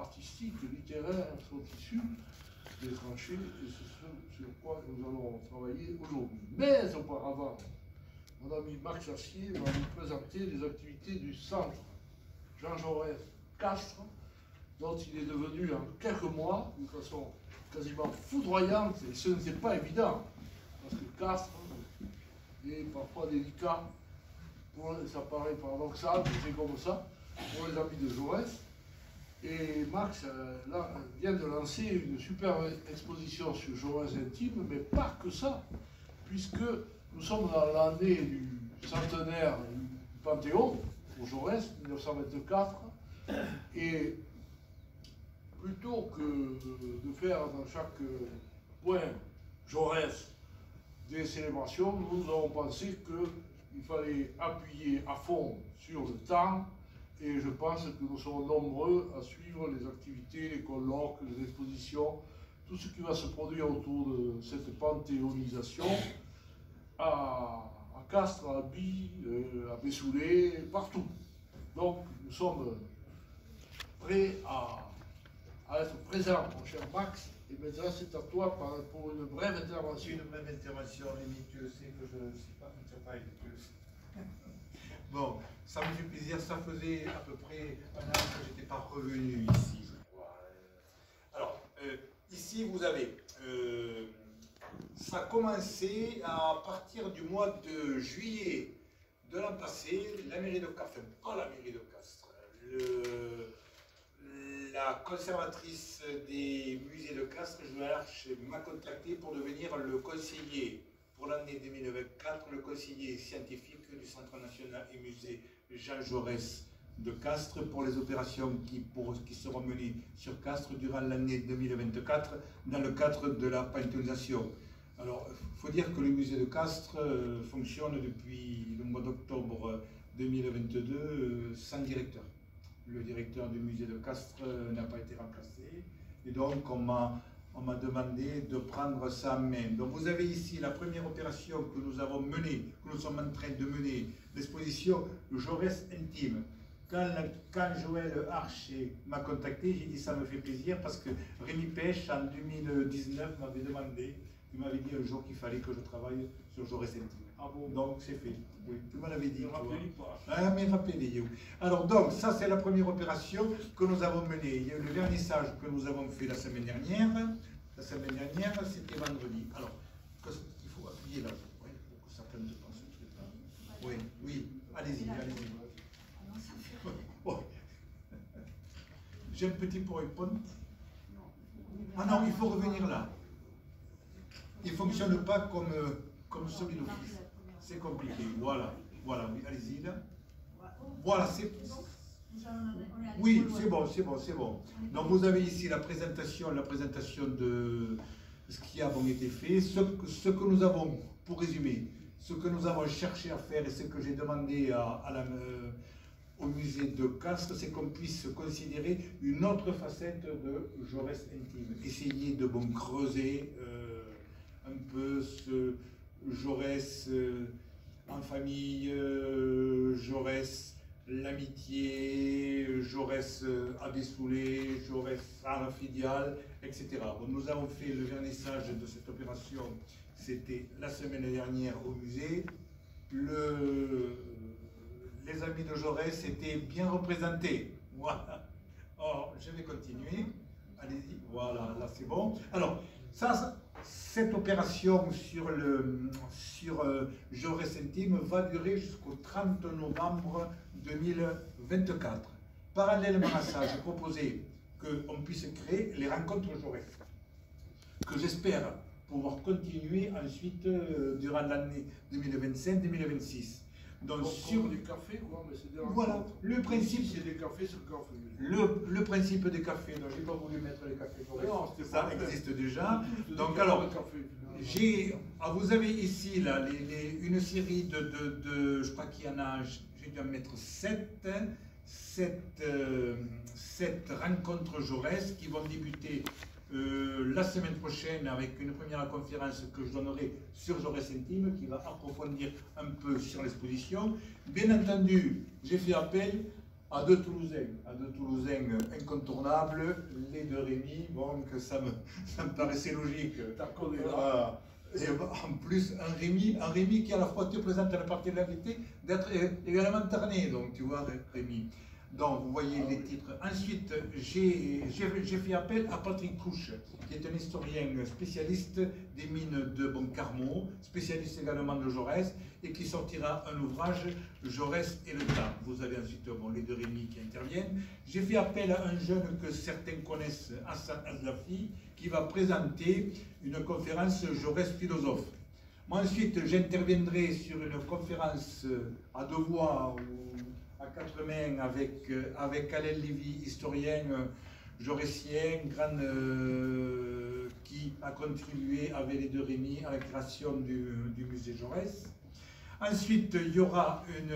artistiques, littéraires sont issus des tranchées et c'est ce sur quoi nous allons travailler aujourd'hui. Mais auparavant, mon ami Max Assier va nous présenter les activités du centre Jean Jaurès Castres, dont il est devenu en quelques mois, d'une façon quasiment foudroyante, et ce n'est pas évident, parce que Castres est parfois délicat, ça paraît paradoxal, mais c'est comme ça, pour les amis de Jaurès. Et Max là, vient de lancer une superbe exposition sur Jaurès intime, mais pas que ça, puisque nous sommes dans l'année du centenaire du Panthéon, pour Jaurès, 1924, et plutôt que de faire dans chaque point Jaurès des célébrations, nous avons pensé qu'il fallait appuyer à fond sur le temps, et je pense que nous serons nombreux à suivre les activités, les colloques, les expositions, tout ce qui va se produire autour de cette panthéonisation à Castres, à Albi, à Bessoulé, partout. Donc nous sommes prêts à être présents, mon cher Max, et maintenant c'est à toi pour une brève intervention. Une brève intervention, limite, je sais que je ne sais pas, je ne sais pas avec Bon, ça me fait plaisir, ça faisait à peu près un an que je n'étais pas revenu ici. Alors, ici vous avez, ça a commencé à partir du mois de juillet de l'an passé, la mairie de Castres, pas la mairie de Castres, la conservatrice des musées de Castres, Joël Arche, m'a contacté pour devenir le conseiller pour l'année 2024, le conseiller scientifique du Centre national et musée Jean Jaurès de Castres pour les opérations qui seront menées sur Castres durant l'année 2024 dans le cadre de la panthéonisation. Alors, il faut dire que le musée de Castres fonctionne depuis le mois d'octobre 2022 sans directeur. Le directeur du musée de Castres n'a pas été remplacé et donc on m'a demandé de prendre ça en main. Donc vous avez ici la première opération que nous avons menée, que nous sommes en train de mener, l'exposition Jaurès intime. Quand Joël Arche m'a contacté, j'ai dit ça me fait plaisir parce que Rémi Pêche en 2019 m'avait demandé, il m'avait dit un jour qu'il fallait que je travaille sur Jaurès intime. Ah bon? Donc c'est fait. Oui, tu m'en avais dit. Pas. Ah, mais rappelez-vous. Alors donc, ça c'est la première opération que nous avons menée. Il y a eu le vernissage que nous avons fait la semaine dernière. La semaine dernière, c'était vendredi. Alors, il faut appuyer là, oui, pour que certains ne pensent pas. Oui, oui, allez-y, allez-y. Oh. J'ai un petit PowerPoint. Ah non, il faut revenir là. Il ne fonctionne pas comme celui d'office. C'est compliqué. Voilà, voilà, oui, allez-y là. Voilà, c'est... Oui, c'est bon, c'est bon, c'est bon. Donc vous avez ici la présentation de ce qui a été fait, ce que nous avons, pour résumer, ce que nous avons cherché à faire et ce que j'ai demandé au musée de Castres, c'est qu'on puisse considérer une autre facette de Jaurès intime. Essayer de creuser un peu ce Jaurès en famille, Jaurès l'amitié, Jaurès à Bessoulé, Jaurès à la filiale, etc. Bon, nous avons fait le vernissage de cette opération, c'était la semaine dernière au musée. Les amis de Jaurès étaient bien représentés. Voilà. Alors, je vais continuer. Allez-y. Voilà, là c'est bon. Alors, cette opération sur Jaurès intime va durer jusqu'au 30 novembre 2024. Parallèlement à ça, j'ai proposé qu'on puisse créer les rencontres Jaurès, que j'espère pouvoir continuer ensuite durant l'année 2025-2026. Donc sur du café, quoi, mais c'est des voilà, le principe c'est des cafés sur le café. Le principe des cafés, donc j'ai pas voulu mettre les cafés Jaurès. Non, ça existe déjà. Donc Des alors, cafés, vous avez ici là une série de je crois qu'il y en a, j'ai dû en mettre 7 rencontres Jaurès qui vont débuter la semaine prochaine avec une première conférence que je donnerai sur Jaurès intime qui va approfondir un peu sur l'exposition. Bien entendu, j'ai fait appel à deux Toulousains incontournables, les deux Rémi, bon, que ça me paraissait logique. Et en plus, un Rémi qui à la fois te présente la particularité d'être également tarné, donc tu vois, Rémi. Donc, vous voyez les titres. Ensuite, j'ai fait appel à Patrick Couche, qui est un historien spécialiste des mines de Boncarmo, spécialiste également de Jaurès, et qui sortira un ouvrage, Jaurès et le temps. Vous avez ensuite les deux Rémi qui interviennent. J'ai fait appel à un jeune que certains connaissent, Hassan Azlafi, qui va présenter une conférence Jaurès philosophe. Moi, ensuite, j'interviendrai sur une conférence à deux voix à quatre mains avec Alain Lévy, historien jaurétien, qui a contribué avec les deux Rémi à la création du musée Jaurès. Ensuite, il y aura une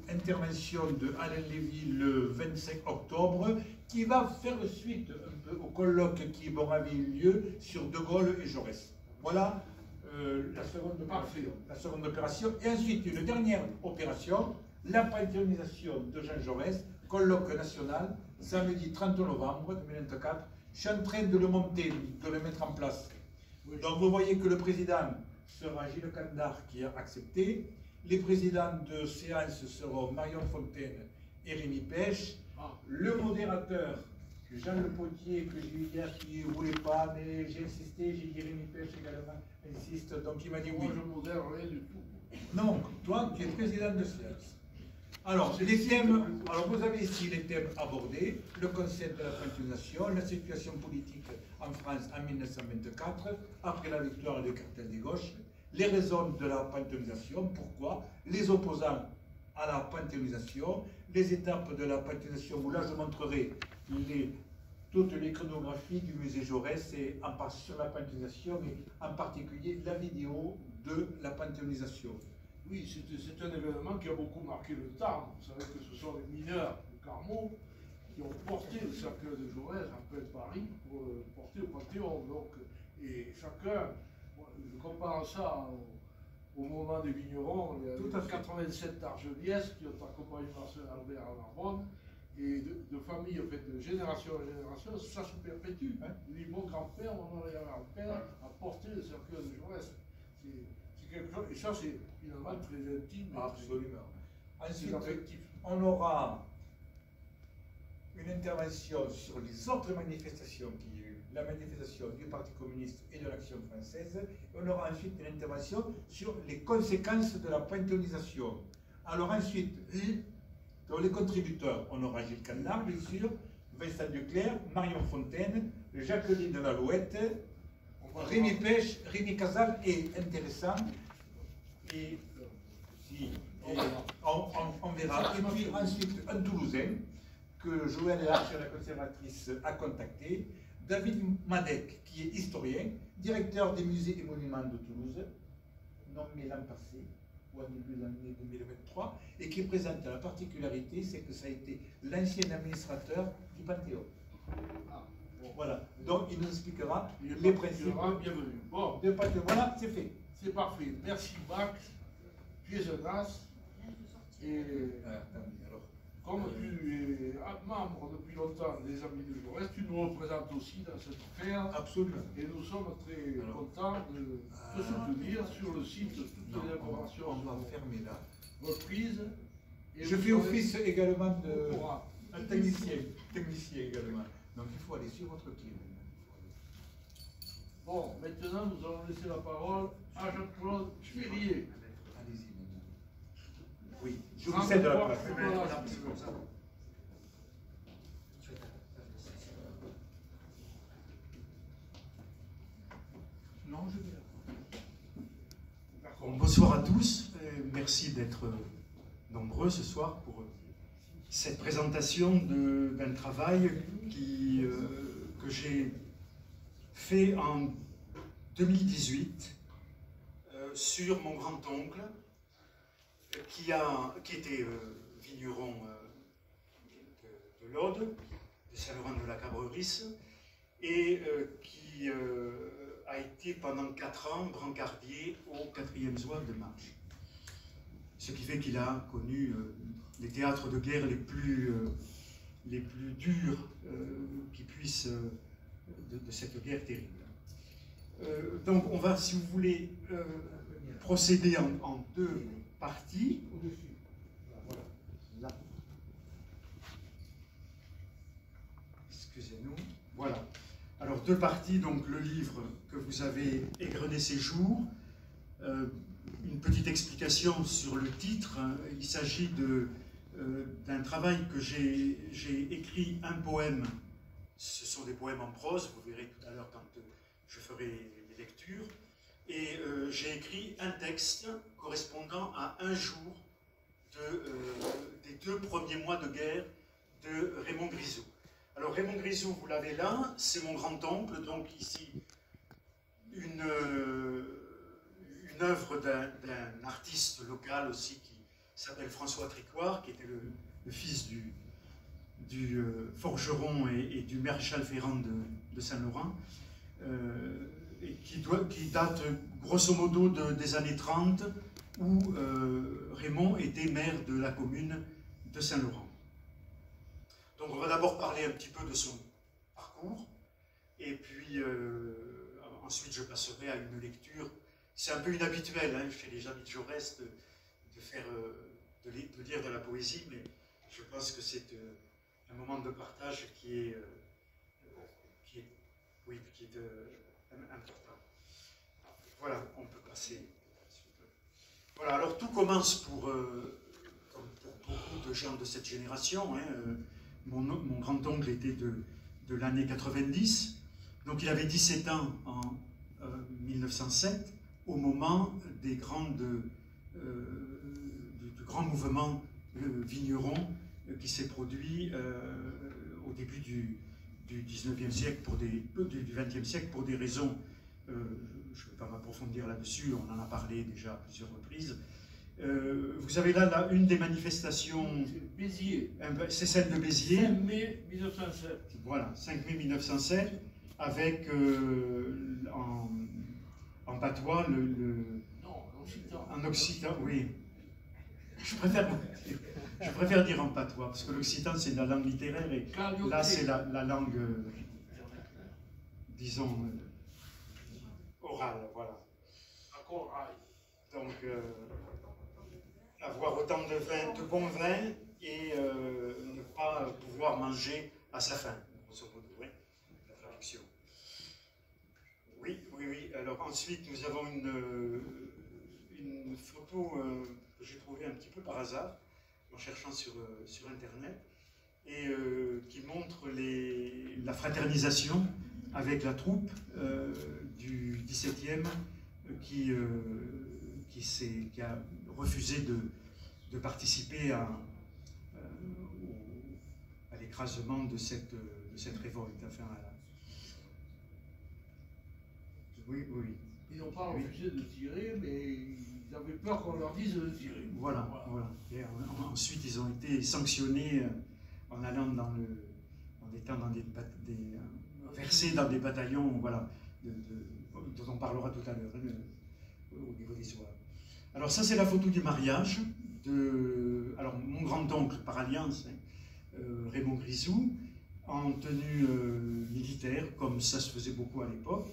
intervention de Alain Lévy le 25 octobre qui va faire suite un peu au colloque qui avait eu lieu sur De Gaulle et Jaurès. Voilà la seconde opération. Et ensuite, une dernière opération, la panthéonisation de Jean Jaurès, colloque national, samedi 30 novembre 2024. Je suis en train de le monter, de le mettre en place. Donc vous voyez que le président sera Gilles Candard qui a accepté. Les présidents de séance seront Marion Fontaine et Rémi Pêche. Le modérateur, Jean Le Potier, que j'ai eu hier, qui ne voulait pas, mais j'ai insisté, j'ai dit Rémi Pêche également insiste, donc il m'a dit oui. Moi je modère rien du tout. Non, toi tu es président de séance. Alors, les thèmes, vous avez ici les thèmes abordés, le concept de la panthéonisation, la situation politique en France en 1924, après la victoire du cartel des gauches, les raisons de la panthéonisation, pourquoi, les opposants à la panthéonisation, les étapes de la panthéonisation, où là je montrerai toutes les chronographies du musée Jaurès et sur la panthéonisation, mais en particulier la vidéo de la panthéonisation. Oui, c'est un événement qui a beaucoup marqué le temps. Vous savez que ce sont les mineurs de Carmaux qui ont porté le cercueil de Jaurès après Paris pour le porter au Panthéon. Donc, et chacun, je compare ça au moment des vignerons, il y a 87 Argeliès qui ont accompagné Marcel Albert à Narbonne, et de famille, en fait, de génération en génération, ça se perpétue. Hein. Mon grand-père, mon arrière-grand-père a porté le cercueil de Jaurès. Et ça, c'est finalement très intime. Absolument. Ensuite, on aura une intervention sur les autres manifestations qu'il y a eu, la manifestation du Parti communiste et de l'Action française. Et on aura ensuite une intervention sur les conséquences de la panthéonisation. Alors ensuite, dans les contributeurs, on aura Gilles Candard, bien sûr, Vincent Duclerc, Marion Fontaine, Jacqueline Lalouette, Rémi Pêche, Rémi Casal est intéressant. Et on verra. Et puis ensuite, un Toulousain que Joëlle Larche, la conservatrice, a contacté, David Madec, qui est historien, directeur des musées et monuments de Toulouse, nommé l'an passé, ou en début de l'année 2023, et qui présente la particularité, c'est que ça a été l'ancien administrateur du Panthéon. Voilà, donc il nous expliquera les principes. Bienvenue. Bon, voilà, c'est fait. C'est parfait. Merci Max. Tu es un as. Et comme tu es membre depuis longtemps des Amis de Jaurès, tu nous représentes aussi dans cette affaire. Absolument. Et nous sommes très contents de te soutenir sur le site de toutes les informations. On va fermer là. Reprise. Je fais office également de un technicien également. Donc il faut aller sur votre pied. Bon, maintenant nous allons laisser la parole à Jean-Claude Chevalier. Allez-y maintenant. Oui, je vous cède la place. Non, je vais là. Bon, bonsoir à tous. Merci d'être nombreux ce soir pour cette présentation d'un travail que j'ai fait en 2018 sur mon grand-oncle qui était vigneron de l'Aude, de Saint-Laurent de la Cabreris, et qui a été pendant 4 ans brancardier au 4e zone de Marche. Ce qui fait qu'il a connu théâtres de guerre les plus durs qui puissent de cette guerre terrible. Donc on va, si vous voulez, procéder en deux parties. Voilà. Là. Excusez-nous. Voilà. Alors deux parties, donc le livre que vous avez égrené ces jours. Une petite explication sur le titre. Il s'agit d'un travail que j'ai écrit un poème. Ce sont des poèmes en prose, vous verrez tout à l'heure quand je ferai les lectures. Et j'ai écrit un texte correspondant à un jour des 2 premiers mois de guerre de Raymond Grisou. Alors Raymond Grisou, vous l'avez là, c'est mon grand-oncle, donc ici une œuvre d'un artiste local aussi qui s'appelle François Tricoire, qui était le fils du forgeron et du maréchal Ferrand de Saint-Laurent, et qui date grosso modo des années 30, où Raymond était maire de la commune de Saint-Laurent. Donc on va d'abord parler un petit peu de son parcours, et puis ensuite je passerai à une lecture. C'est un peu inhabituel chez les amis de Jaurès de lire de la poésie, mais je pense que c'est un moment de partage qui est important. Voilà, on peut passer. Voilà, alors tout commence comme pour beaucoup de gens de cette génération. Mon grand-oncle était de l'année 90, donc il avait 17 ans en 1907, au moment du grand mouvement vigneron qui s'est produit au début du 19e siècle, du 20e siècle, pour des raisons, je ne vais pas m'approfondir là-dessus, on en a parlé déjà à plusieurs reprises. Vous avez là une des manifestations. Béziers. C'est celle de Béziers. 5 mai 1907. Voilà, 5 mai 1907, avec en patois Non, en occitan. En occitan, oui. Je préfère dire en patois, parce que l'occitan c'est la langue littéraire, et là c'est la langue, disons, orale, voilà. Encore aïe. Donc, avoir autant de bons vins et ne pas pouvoir manger à sa faim, grosso modo, oui, la traduction. Oui. Alors ensuite, nous avons une photo que j'ai trouvée un petit peu par hasard, en cherchant sur Internet, et qui montre la fraternisation avec la troupe du 17e qui a refusé de participer à l'écrasement de cette révolte. Enfin, oui. Ils n'ont pas refusé de tirer, mais ils avaient peur qu'on leur dise de tirer. Voilà. Et ensuite, ils ont été sanctionnés en allant versés dans des bataillons, voilà, dont on parlera tout à l'heure, au niveau des Zouaves. Alors ça, c'est la photo du mariage de mon grand-oncle par alliance, Raymond Grisou, en tenue militaire, comme ça se faisait beaucoup à l'époque,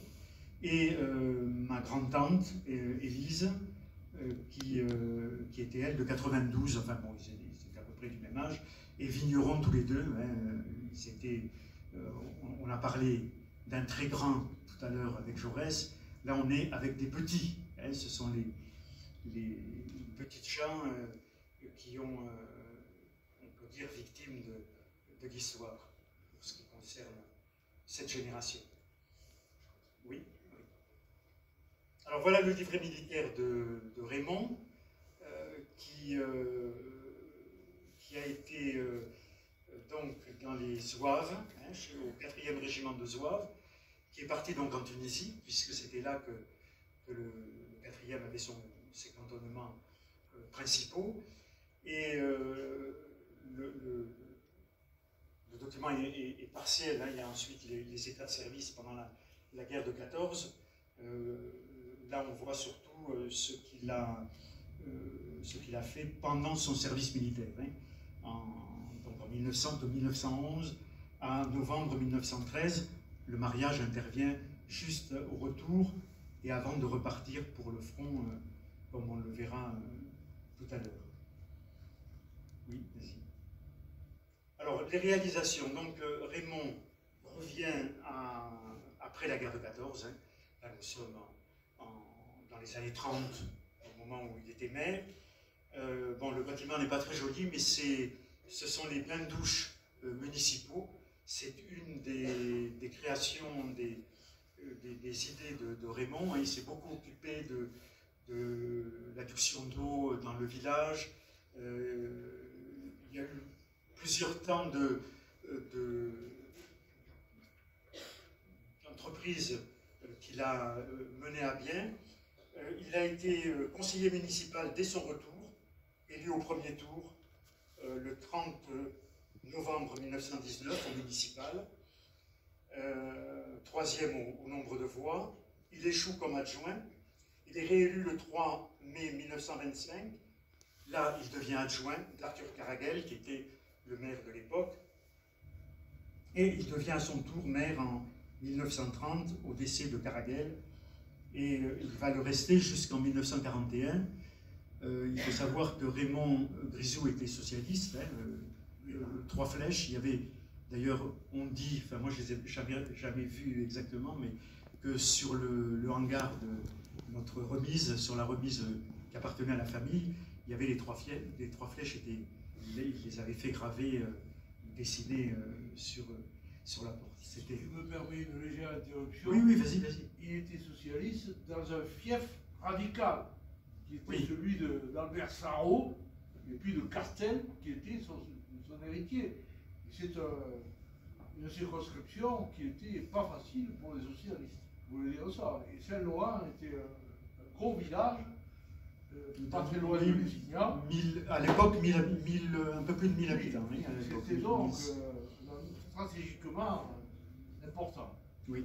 et ma grand-tante, Élise, qui était elle de 92, enfin bon, ils étaient à peu près du même âge, et vignerons tous les deux. On a parlé d'un très grand tout à l'heure avec Jaurès, là on est avec des petits, ce sont les petites gens qui ont, on peut dire, victimes de l'histoire, pour ce qui concerne cette génération. Oui. Alors voilà le livret militaire de Raymond, qui a été donc dans les Zouaves, au 4e régiment de Zouaves, qui est parti donc en Tunisie, puisque c'était là que le 4e avait ses cantonnements principaux. Et le document est partiel, il y a ensuite les états de service pendant la guerre de 14. Là, on voit surtout ce qu'il a fait pendant son service militaire. donc en 1900, de 1911 à novembre 1913. Le mariage intervient juste au retour et avant de repartir pour le front, comme on le verra tout à l'heure. Oui, vas-y. Alors, les réalisations. Donc, Raymond revient après la guerre de 14. Hein. Là, nous sommes dans les années 30, au moment où il était maire. Bon, le bâtiment n'est pas très joli, mais ce sont les bains-douches municipaux. C'est une des créations, des idées de Raymond. Il s'est beaucoup occupé de l'adduction d'eau dans le village. Il y a eu plusieurs temps d'entreprises qu'il a menées à bien. Il a été conseiller municipal dès son retour, élu au premier tour le 30 novembre 1919 au municipal, troisième au nombre de voix. Il échoue comme adjoint. Il est réélu le 3 mai 1925. Là, il devient adjoint d'Arthur Caraguel, qui était le maire de l'époque. Et il devient à son tour maire en 1930, au décès de Caraguel. Et il va le rester jusqu'en 1941. Il faut savoir que Raymond Grisou était socialiste, hein, 3 flèches. Il y avait, d'ailleurs, on dit, enfin moi je ne les ai jamais vus exactement, mais que sur le hangar de notre remise, sur la remise qui appartenait à la famille, il y avait les trois flèches, il les avait fait graver, dessiner sur la porte. Si tu me permets une légère interruption. Oui, vas-y. Il était socialiste dans un fief radical, qui était celui d'Albert Sarraut, et puis de Castel, qui était son héritier. C'est une circonscription qui n'était pas facile pour les socialistes. Vous voulez dire ça. Et Saint-Laurent était un gros village, pas très loin de Lusignan. À l'époque, un peu plus de 1000 habitants. C'était donc stratégiquement important. Oui.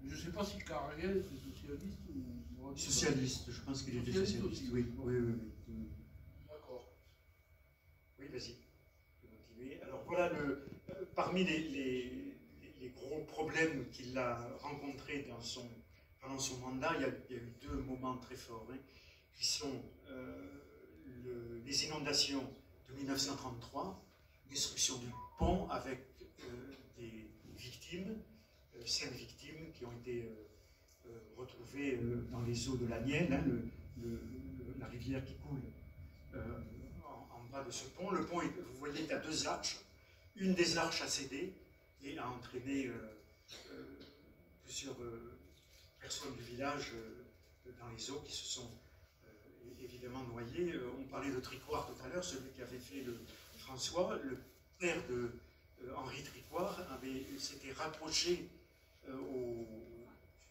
Je ne sais pas si Caraguel était socialiste ou... Socialiste, je pense qu'il était socialiste. Aussi. Oui. D'accord. Oui, vas-y. Continuer. Alors voilà, parmi les gros problèmes qu'il a rencontrés pendant son mandat, il y a eu 2 moments très forts, hein, qui sont les inondations de 1933, destruction du pont avec des victimes, 5 victimes qui ont été retrouvées dans les eaux de la Nielle, hein, la rivière qui coule en bas de ce pont. Le pont, vous voyez, il y a 2 arches. Une des arches a cédé et a entraîné plusieurs personnes du village dans les eaux qui se sont évidemment noyées. On parlait de Tricoire tout à l'heure, celui qui avait fait François, le père de Henri Tricoire, s'était rapproché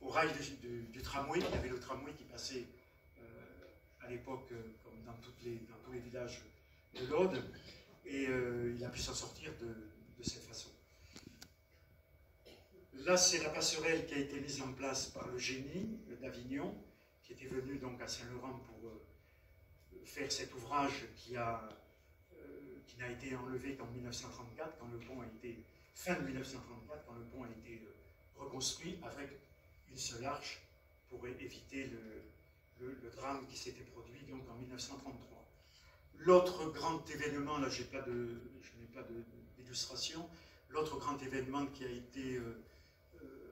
au rail du tramway. Il y avait le tramway qui passait à l'époque, comme dans tous les villages de l'Aude, et il a pu s'en sortir de cette façon. Là, c'est la passerelle qui a été mise en place par le génie d'Avignon, qui était venu donc à Saint-Laurent pour faire cet ouvrage qui n'a été enlevé qu'en 1934, quand le pont a été, fin de 1934, quand le pont a été reconstruit avec une seule arche pour éviter le drame qui s'était produit donc en 1933. L'autre grand événement, là je n'ai pas d'illustration, l'autre grand événement qui a été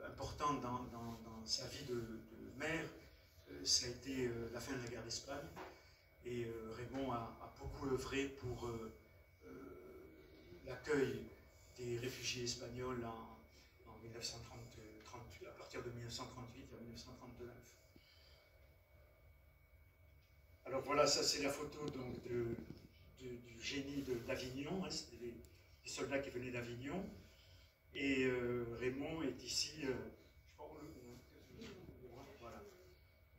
important dans sa vie de maire, ça a été la fin de la guerre d'Espagne. Et Raymond a beaucoup œuvré pour l'accueil des réfugiés espagnols en 1938, à partir de 1938 à 1939. Alors voilà, ça c'est la photo donc, du génie d'Avignon, hein, c'était les soldats qui venaient d'Avignon. Et Raymond est ici, voilà,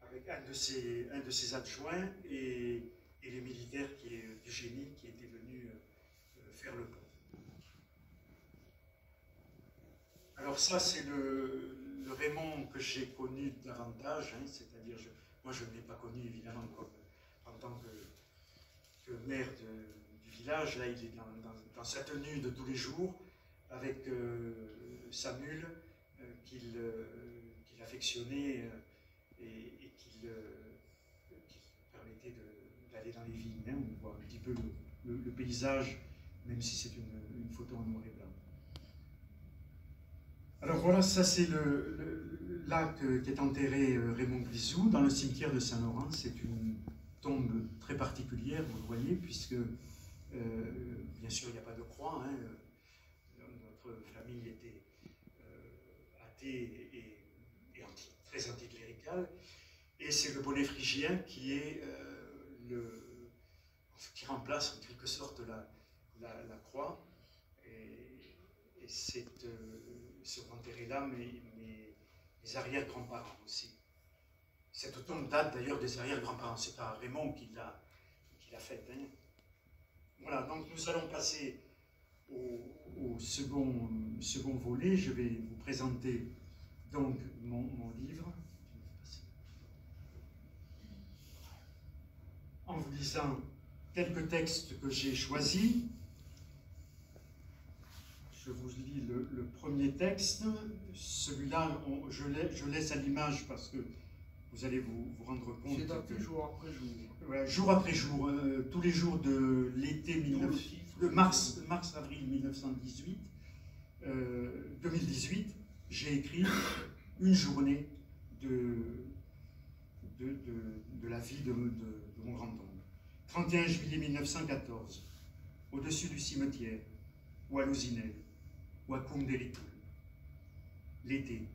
avec un de ses adjoints et les militaires du génie qui étaient venus faire le pont. Alors ça, c'est le Raymond que j'ai connu davantage, hein, c'est-à-dire, moi je ne l'ai pas connu évidemment en tant que maire du village, là il est dans sa tenue de tous les jours, avec sa mule qu'il affectionnait et qu'il permettait d'aller dans les vignes. Hein. On voit un petit peu le paysage, même si c'est une photo en noir et blanc. Alors voilà, ça c'est là qu'est enterré Raymond Grisou, dans le cimetière de Saint-Laurent. C'est une tombe très particulière, vous le voyez, puisque bien sûr il n'y a pas de croix. Hein. Notre famille était athée et très anticléricale. Et c'est le bonnet phrygien qui remplace en quelque sorte la croix. Et sont enterrés là mes arrière-grands-parents aussi. Cette tombe date d'ailleurs des arrière-grands-parents. C'est pas Raymond qui l'a faite. Hein. Voilà, donc nous allons passer au second volet. Je vais vous présenter donc mon livre. En vous lisant quelques textes que j'ai choisis. Je vous lis le premier texte. Celui-là, je laisse à l'image parce que vous allez vous rendre compte. C'est daté jour après jour. Ouais, jour après jour, tous les jours de l'été de mars-avril 2018, j'ai écrit une journée de la vie de mon grand-oncle. 31 juillet 1914, au-dessus du cimetière, ou à Lausinel, ou à Koum-Deritul. L'été.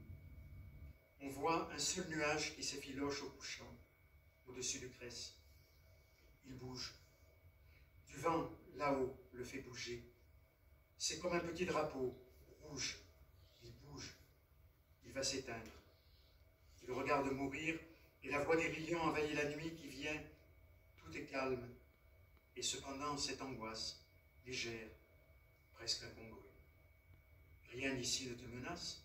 On voit un seul nuage qui s'effiloche au couchant, au-dessus du cresse. Il bouge. Du vent, là-haut, le fait bouger. C'est comme un petit drapeau, rouge. Il bouge. Il va s'éteindre. Il regarde mourir, et la voix des lions envahit la nuit qui vient. Tout est calme. Et cependant, cette angoisse, légère, presque incongrue. Rien ici ne te menace.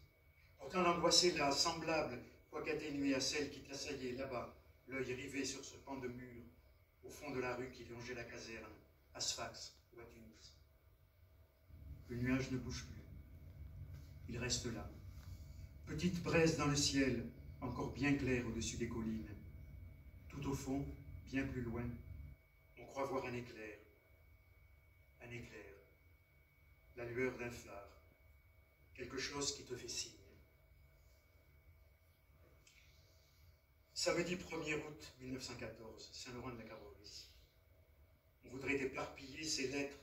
Pourtant l'angoisse est là, semblable, quoique atténuée à celle qui t'assaillait là-bas, l'œil rivé sur ce pan de mur, au fond de la rue qui longeait la caserne, à Sfax ou à Tunis. Le nuage ne bouge plus. Il reste là. Petite braise dans le ciel, encore bien claire au-dessus des collines. Tout au fond, bien plus loin, on croit voir un éclair. Un éclair. La lueur d'un phare. Quelque chose qui te fait signe. Samedi 1er août 1914, Saint-Laurent-de-la-Carroisse. On voudrait éparpiller ces lettres,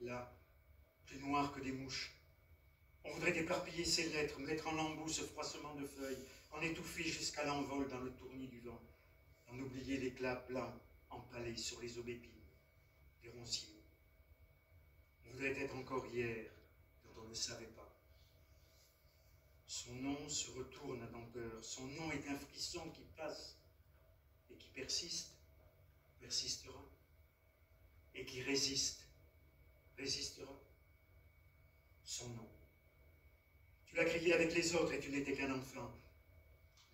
là, plus noires que des mouches. On voudrait éparpiller ces lettres, mettre en lambeaux ce froissement de feuilles, en étouffer jusqu'à l'envol dans le tournis du vent, en oublier l'éclat blanc empalé sur les aubépines, les ronciers. On voudrait être encore hier, quand on ne savait pas. Son nom se retourne à ton cœur. Son nom est un frisson qui passe et qui persiste, persistera, et qui résiste, résistera. Son nom. Tu l'as crié avec les autres et tu n'étais qu'un enfant.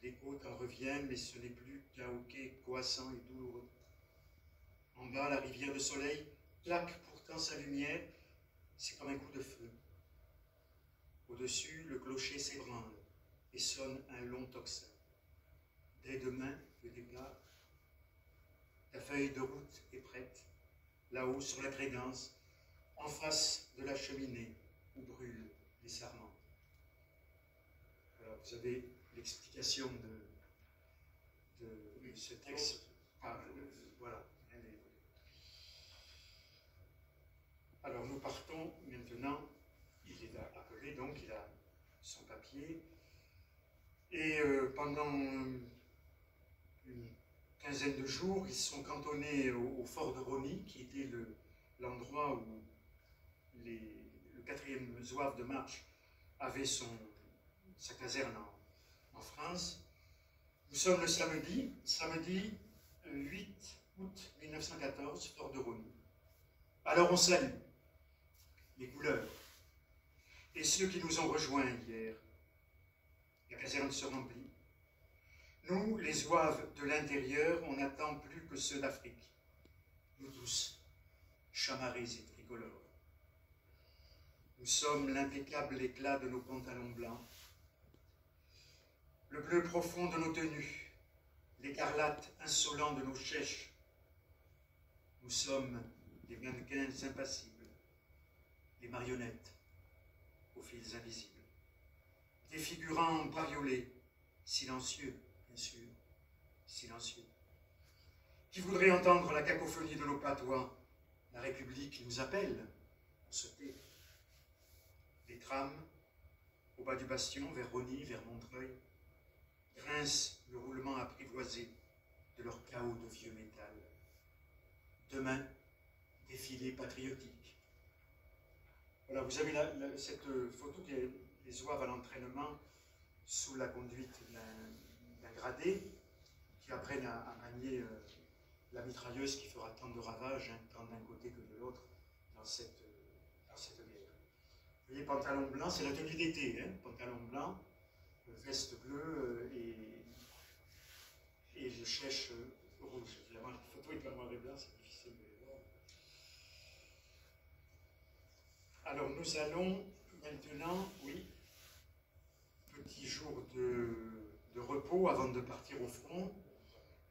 L'écho t'en revient, mais ce n'est plus claouqué, coassant et douloureux. En bas, la rivière de soleil claque pourtant sa lumière, c'est comme un coup de feu. Au-dessus, le clocher s'ébranle et sonne un long tocsin. Dès demain, le départ. Ta feuille de route est prête, là-haut sur la crédence, en face de la cheminée où brûlent les sarments. Alors, vous avez l'explication de ce texte. Voilà. Alors, nous partons maintenant. Il est appelé, donc il a son papier. Et pendant une quinzaine de jours, ils sont cantonnés au fort de Rosny, qui était l'endroit où le 4e zouave de marche avait sa caserne en France. Nous sommes le samedi 8 août 1914, fort de Rosny. Alors on salue les couleurs. Et ceux qui nous ont rejoints hier, la caserne se remplit. Nous, les zouaves de l'intérieur, on n'attend plus que ceux d'Afrique. Nous tous, chamarrés et tricolores. Nous sommes l'impeccable éclat de nos pantalons blancs, le bleu profond de nos tenues, l'écarlate insolent de nos chèches. Nous sommes des mannequins impassibles, des marionnettes aux fils invisibles, des figurants bariolés, silencieux, bien sûr, silencieux, qui voudraient entendre la cacophonie de nos patois. La République nous appelle, on se tait. Les trams, au bas du bastion, vers Rosny, vers Montreuil, grincent le roulement apprivoisé de leur chaos de vieux métal. Demain, défilé patriotique. Voilà, vous avez cette photo qui est les zouaves à l'entraînement sous la conduite d'un gradé qui apprennent à manier la mitrailleuse qui fera tant de ravages, hein, tant d'un côté que de l'autre, dans cette guerre. Vous voyez, pantalon blanc, c'est la tenue d'été, hein, pantalon blanc, veste bleue et je cherche rouge. Évidemment, la photo est en noir et blanc, c'est difficile de les voir. Alors, nous allons maintenant, oui, petit jour de repos avant de partir au front.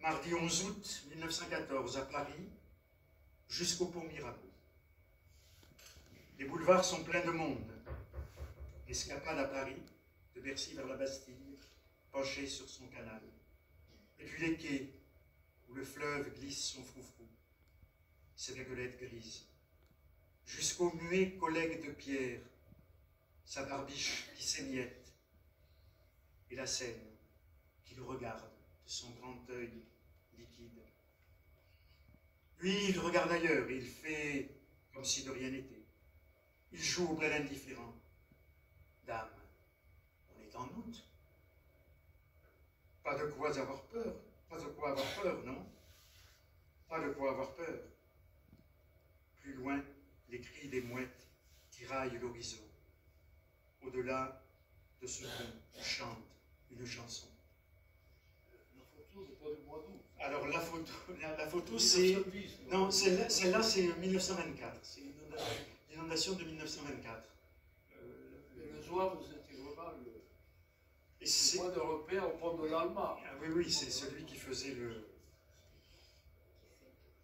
Mardi 11 août 1914, à Paris, jusqu'au pont Mirabeau. Les boulevards sont pleins de monde. L'escapade à Paris, de Bercy vers la Bastille, penchée sur son canal. Et puis les quais, où le fleuve glisse son froufrou, ses vaguelettes grises. Jusqu'au muet collègue de pierre, sa barbiche qui s'émiette, et la Seine qui le regarde de son grand œil liquide. Lui, il regarde ailleurs, il fait comme si de rien n'était. Il joue au bel indifférent. Dame, on est en août. Pas de quoi avoir peur. Pas de quoi avoir peur, non? Pas de quoi avoir peur. Plus loin, les cris des mouettes tiraillent l'horizon. Au-delà de ce pont, chante une chanson. La photo, c'est pas du mois d'août. Alors la photo c'est... Non, celle-là c'est 1924. C'est l'inondation de 1924. Le zouave, c'était vraiment le point de repère au pont de l'Alma. Ah, oui, c'est celui qui faisait le...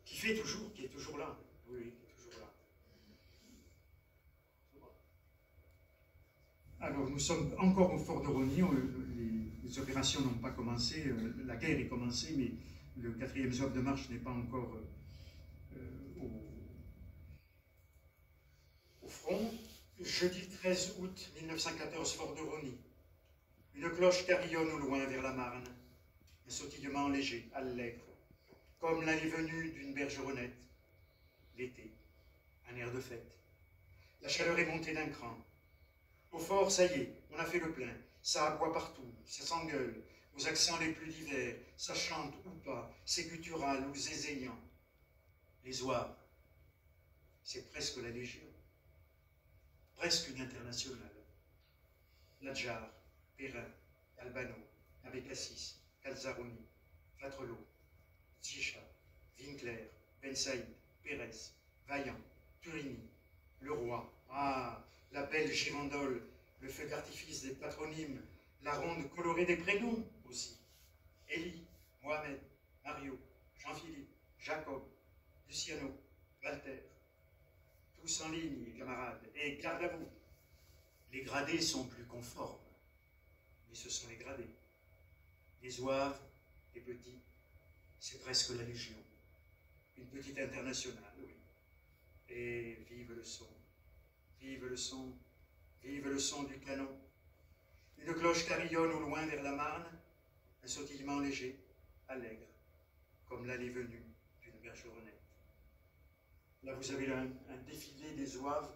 qui fait toujours, qui est toujours là. Oui, qui est toujours là. Alors, nous sommes encore au fort de Rosny. Les opérations n'ont pas commencé. La guerre est commencée, mais le 4e zouave de marche n'est pas encore au front. Jeudi 13 août 1914, fort de Rosny. Une cloche carillonne au loin vers la Marne. Un sautillement léger, allègre, comme l'année venue d'une bergeronnette. L'été, un air de fête. La chaleur est montée d'un cran. Au fort, ça y est, on a fait le plein. Ça aboie partout, ça s'engueule, aux accents les plus divers, ça chante ou pas, c'est guttural ou zézéiant. Les zouaves, c'est presque la Légion, presque une internationale. Nadjar, Perrin, Albano, Abécassis, Calzaroni, Fatrelot, Ziecha, Winkler, Ben Saïd, Pérez, Vaillant, Turini, le roi, ah, la belle girandole, le feu d'artifice des patronymes, la ronde colorée des prénoms aussi. Élie, Mohamed, Mario, Jean-Philippe, Jacob, Luciano, Walter. Tous en ligne, camarades, et garde à vous. Les gradés sont plus conformes, mais ce sont les gradés. Les zouaves, les petits, c'est presque la Légion. Une petite internationale, oui. Et vive le son. Vive le son, vive le son du canon. Une cloche carillonne au loin vers la Marne, un sautillement léger, allègre, comme l'allée venue d'une bergeronnette. Là, vous avez un défilé des zouaves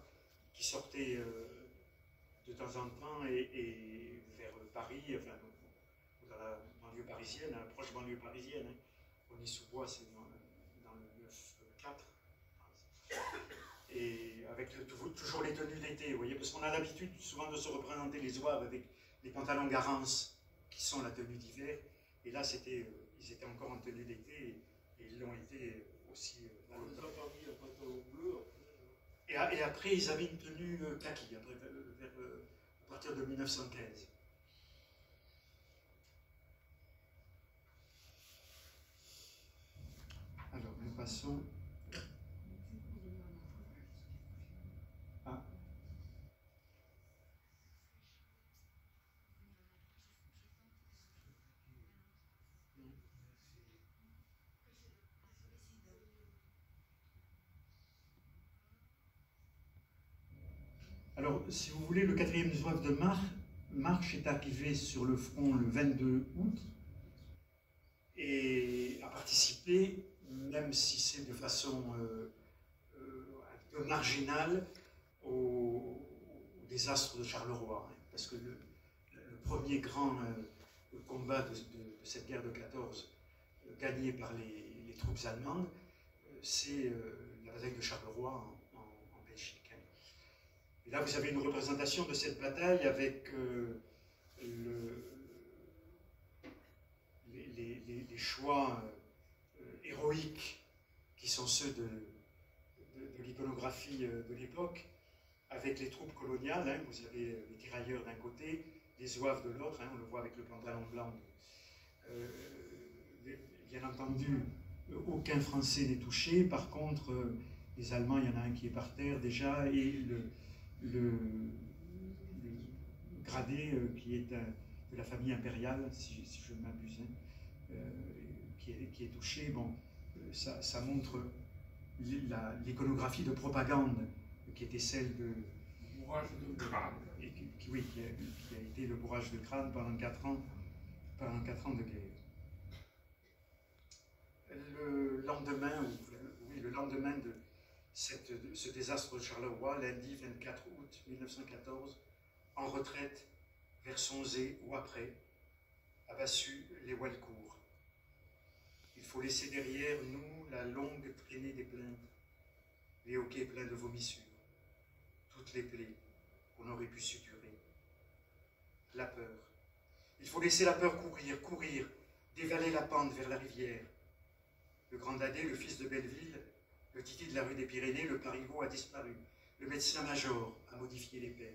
qui sortaient de temps en temps et vers Paris, enfin, dans la banlieue parisienne, la proche banlieue parisienne. Hein. Rosny-sous-Bois, c'est dans le 9-4. Et avec toujours les tenues d'été, vous voyez, parce qu'on a l'habitude souvent de se représenter les zouaves avec les pantalons Garance, qui sont la tenue d'hiver, et là ils étaient encore en tenue d'été, et ils l'ont été aussi On les a pas mis un pantalon bleu. Et après, ils avaient une tenue kaki, après, à partir de 1915. Alors, nous passons. Ah. Alors, si vous voulez, le 4e zouave de marche est arrivé sur le front le 22 août et a participé, même si c'est de façon un peu marginale, au désastre de Charleroi. Hein, parce que le premier grand combat de cette guerre de 14, gagné par les troupes allemandes, c'est la bataille de Charleroi en Belgique. Hein. Et là, vous avez une représentation de cette bataille avec les choix héroïques qui sont ceux de l'iconographie de l'époque, avec les troupes coloniales. Hein, vous avez les tirailleurs d'un côté, les zouaves de l'autre, hein, on le voit avec le pantalon blanc. Bien entendu, aucun Français n'est touché. Par contre, les Allemands, il y en a un qui est par terre déjà, et le gradé qui est de la famille impériale, si je ne m'abuse, hein, qui est touché. Bon, ça montre l'iconographie de propagande qui était celle de Bourrage de crâne. Et qui a été le bourrage de crâne pendant 4 ans de guerre. Le lendemain de ce désastre de Charleroi, lundi 24 août 1914, en retraite vers Sonzé ou après, abattu les Walcourt. Il faut laisser derrière nous la longue traînée des plaintes, les hoquets pleins de vomissures, toutes les plaies qu'on aurait pu suturer. La peur. Il faut laisser la peur courir, dévaler la pente vers la rivière. Le grand Dadé, le fils de Belleville, le Titi de la rue des Pyrénées, le parigot a disparu. Le médecin-major a modifié les pères.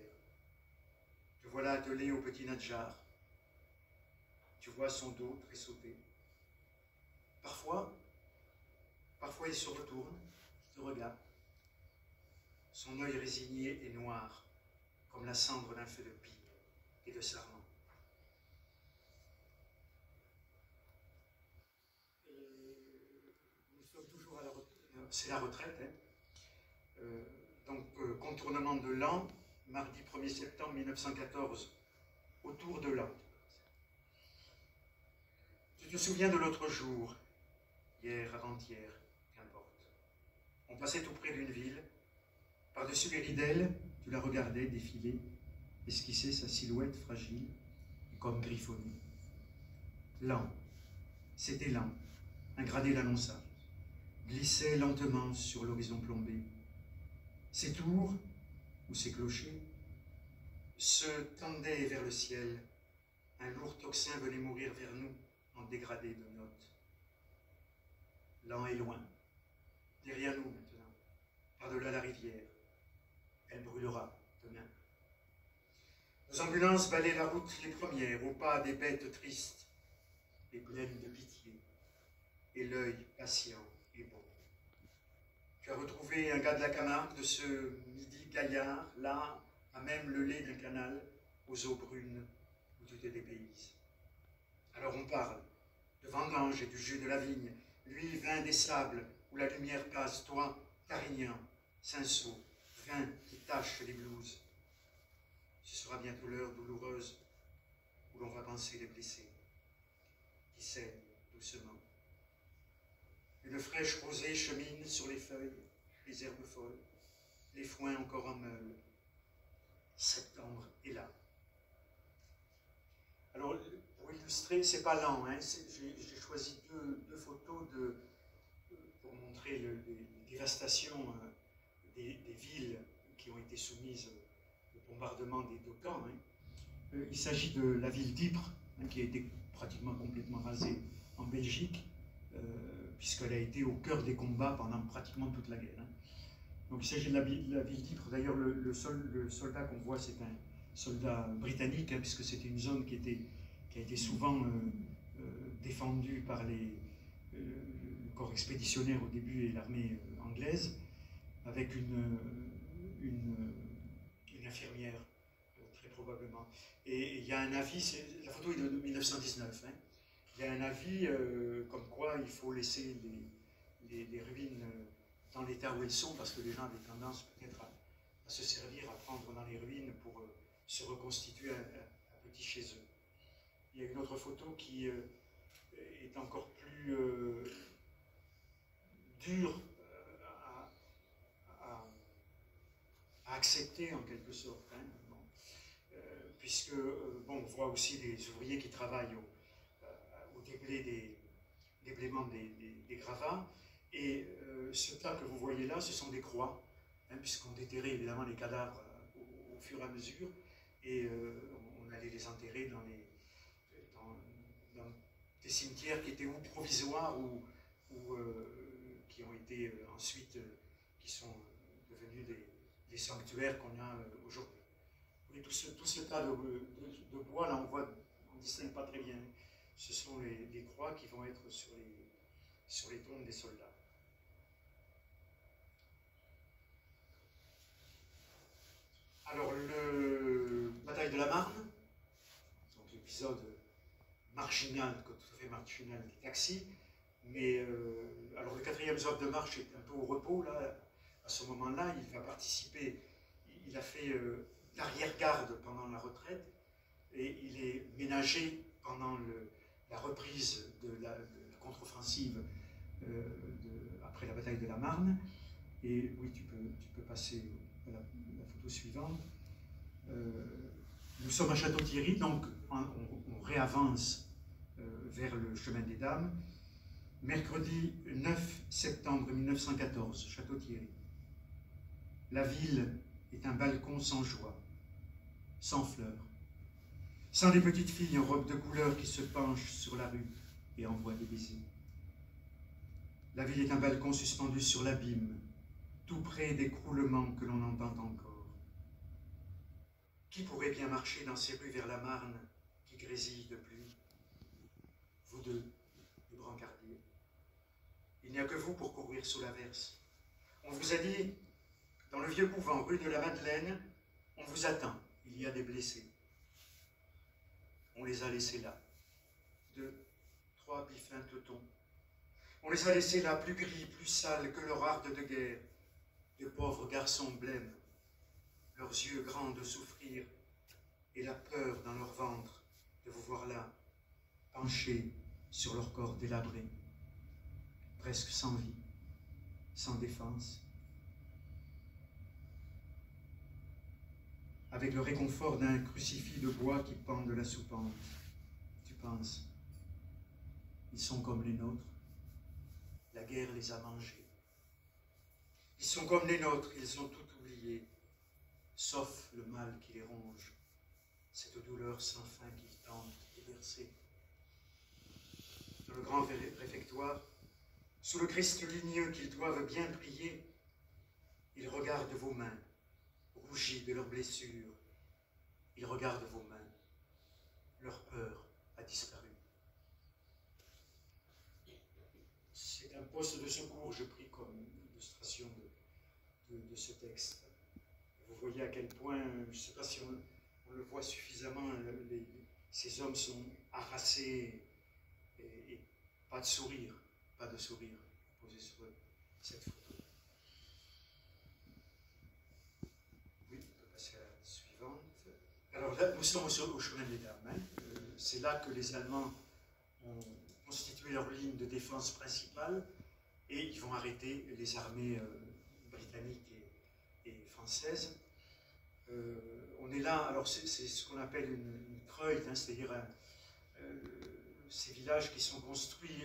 Te voilà attelé au petit Nadjar. Tu vois son dos tressauté. Parfois il se retourne, te regarde. Son œil résigné est noir, comme la cendre d'un feu de pile et de sarment. Nous sommes toujours à la retraite. C'est la retraite, hein. Contournement de Laon, mardi 1er septembre 1914, autour de Laon. Tu te souviens de l'autre jour, hier, avant-hier, qu'importe. On passait tout près d'une ville. Par-dessus les ridelles, tu la regardais défiler, esquisser sa silhouette fragile, comme griffonnée. Lent, c'était lent, un gradé l'annonça, glissait lentement sur l'horizon plombé. Ses tours, ou ses clochers, se tendaient vers le ciel. Un lourd tocsin venait mourir vers nous en dégradé de notes. Lent et loin, derrière nous maintenant, par-delà la rivière. Elle brûlera demain. Nos ambulances balaient la route les premières, au pas des bêtes tristes, et pleines de pitié, et l'œil patient et bon. Tu as retrouvé un gars de la Camargue, de ce midi gaillard, là, à même le lait d'un canal, aux eaux brunes, où tu te dépayses. Alors on parle de vendange et du jus de la vigne, lui, vin des sables, où la lumière passe, toi, Carignan, Cinsault, vin qui tache les blouses. Ce sera bientôt l'heure douloureuse où l'on va penser les blessés, qui saignent doucement. Une fraîche rosée chemine sur les feuilles, les herbes folles, les foins encore en meule. Septembre est là. Alors, pour illustrer, c'est pas lent, hein, j'ai choisi deux photos pour montrer les dévastations des villes qui ont été soumises au bombardement des deux camps. Hein. Il s'agit de la ville d'Ypres, hein, qui a été pratiquement complètement rasée en Belgique, puisqu'elle a été au cœur des combats pendant pratiquement toute la guerre. Hein. Donc il s'agit de la ville d'Ypres. D'ailleurs, le soldat qu'on voit, c'est un soldat britannique, hein, puisque c'était une zone qui a été souvent défendue par le corps expéditionnaire au début et l'armée anglaise, avec une infirmière, très probablement. Et il y a un avis, la photo est de 1919, hein, il y a un avis comme quoi il faut laisser les ruines dans l'état où elles sont, parce que les gens avaient tendance peut-être à se servir, à prendre dans les ruines pour se reconstituer un petit chez eux. Il y a une autre photo qui est encore plus dure à accepter en quelque sorte, hein, bon. Puisque bon, on voit aussi des ouvriers qui travaillent au déblaiement des gravats, et ce tas que vous voyez là, ce sont des croix, hein, puisqu'on déterrait évidemment les cadavres au fur et à mesure, et on allait les enterrer dans des cimetières qui étaient ou provisoires ou qui ont été ensuite, qui sont devenus des sanctuaires qu'on a aujourd'hui. Tout ce tas de bois, là on ne distingue pas très bien. Ce sont les croix qui vont être sur les tombes des soldats. Alors, la bataille de la Marne, donc l'épisode marginal, tout à fait marginal des taxis, mais alors le 4e zone de marche est un peu au repos, là, à ce moment-là, il va participer, il a fait l'arrière-garde pendant la retraite, et il est ménagé pendant la reprise de la contre-offensive après la bataille de la Marne. Et oui, tu peux passer à la photo suivante. Nous sommes à Château-Thierry, donc on réavance vers le chemin des Dames. Mercredi 9 septembre 1914, Château-Thierry. La ville est un balcon sans joie, sans fleurs, sans des petites filles en robe de couleur qui se penchent sur la rue et envoient des baisers. La ville est un balcon suspendu sur l'abîme, tout près d'écroulements que l'on entend encore. Qui pourrait bien marcher dans ces rues vers la Marne qui grésille de pluie? Vous deux, les brancardiers. Il n'y a que vous pour courir sous l'averse. On vous a dit, dans le vieux couvent, rue de la Madeleine, on vous attend, il y a des blessés. On les a laissés là. 2, 3 bifins teutons. On les a laissés là, plus gris, plus sales que leur harde de guerre. De pauvres garçons blêmes, leurs yeux grands de souffrir, et la peur dans leur ventre de vous voir là, penchés sur leur corps délabré, presque sans vie, sans défense. Avec le réconfort d'un crucifix de bois qui pend de la soupente, tu penses, ils sont comme les nôtres, la guerre les a mangés. Ils sont comme les nôtres, ils ont tout oublié, sauf le mal qui les ronge, cette douleur sans fin qu'ils tentent de verser. Dans le grand réfectoire, sous le Christ ligneux qu'ils doivent bien prier, ils regardent vos mains, rougis de leurs blessures. Ils regardent vos mains. Leur peur a disparu. C'est un poste de secours, je pris comme illustration de ce texte. Vous voyez à quel point, je ne sais pas si on le voit suffisamment, ces hommes sont harassés et pas de sourire posé sur cette photo. Oui, on peut passer à la suivante. Alors là, nous sommes au chemin des Dames. Hein. C'est là que les Allemands ont constitué leur ligne de défense principale et ils vont arrêter les armées britanniques et françaises. On est là, alors c'est ce qu'on appelle une creute, hein, c'est-à-dire ces villages qui sont construits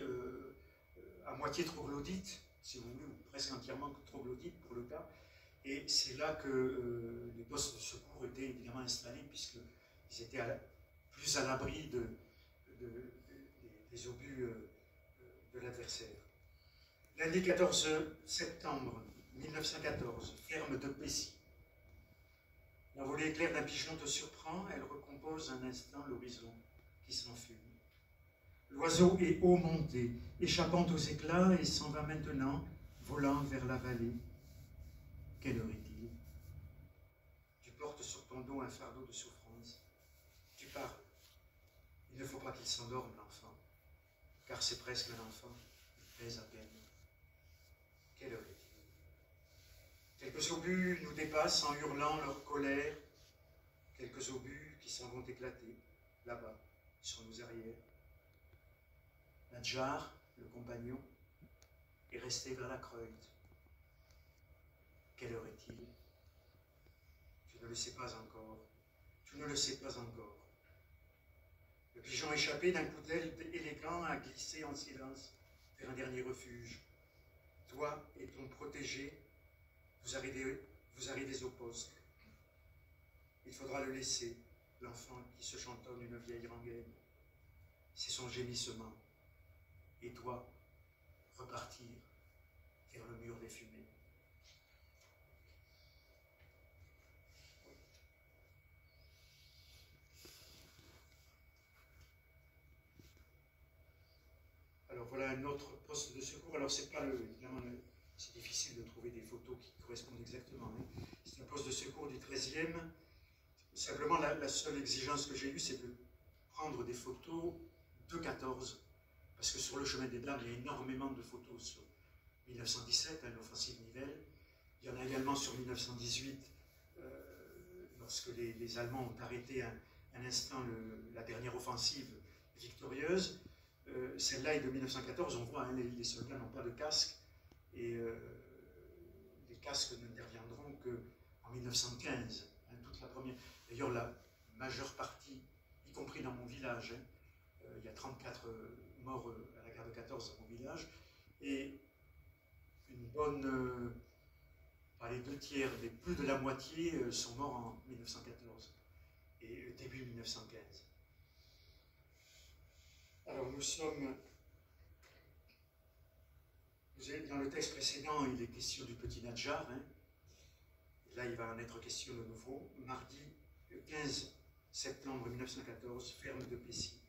à moitié troglodytes, si vous voulez, ou presque entièrement troglodytes pour le cas. Et c'est là que les postes de secours étaient évidemment installés, puisqu'ils étaient plus à l'abri des obus de l'adversaire. Lundi 14 septembre 1914, ferme de Pessy. L'envolée éclair d'un pigeon te surprend, elle recompose un instant l'horizon qui s'enfume. L'oiseau est haut monté, échappant aux éclats et s'en va maintenant, volant vers la vallée. Quelle heure est-il? Tu portes sur ton dos un fardeau de souffrance. Tu pars. Il ne faut pas qu'il s'endorme, l'enfant, car c'est presque un enfant, il pèse à peine. Quelle heure est-il? Quelques obus nous dépassent en hurlant leur colère, quelques obus qui s'en vont éclater, là-bas, sur nos arrières. Nadjar, le compagnon, est resté vers la Creute. Quelle heure est-il? Tu ne le sais pas encore. Tu ne le sais pas encore. Le pigeon échappé d'un coup d'aile élégant a glissé en silence vers un dernier refuge. Toi et ton protégé, vous arrivez au poste. Il faudra le laisser, l'enfant qui se chantonne une vieille rengaine. C'est son gémissement. Et toi, repartir vers le mur des fumées. Alors voilà un autre poste de secours. Alors c'est pas évidemment, c'est difficile de trouver des photos qui correspondent exactement. Hein. C'est un poste de secours du 13e. Simplement, la seule exigence que j'ai eue, c'est de prendre des photos de 14. Parce que sur le chemin des Dames, il y a énormément de photos sur 1917, hein, l'offensive Nivelle. Il y en a également sur 1918, lorsque les Allemands ont arrêté un instant la dernière offensive victorieuse. Celle-là est de 1914, on voit, hein, les soldats n'ont pas de casque, et les casques n'interviendront qu'en 1915, hein, toute la première. D'ailleurs, la majeure partie, y compris dans mon village, hein, il y a 34 morts à la guerre de 14 dans mon village, et une bonne, pas les 2/3, mais plus de la moitié sont morts en 1914 et début 1915. Alors nous sommes, dans le texte précédent, il est question du petit Nadjar, hein. Là il va en être question de nouveau, mardi 15 septembre 1914, ferme de Pessy.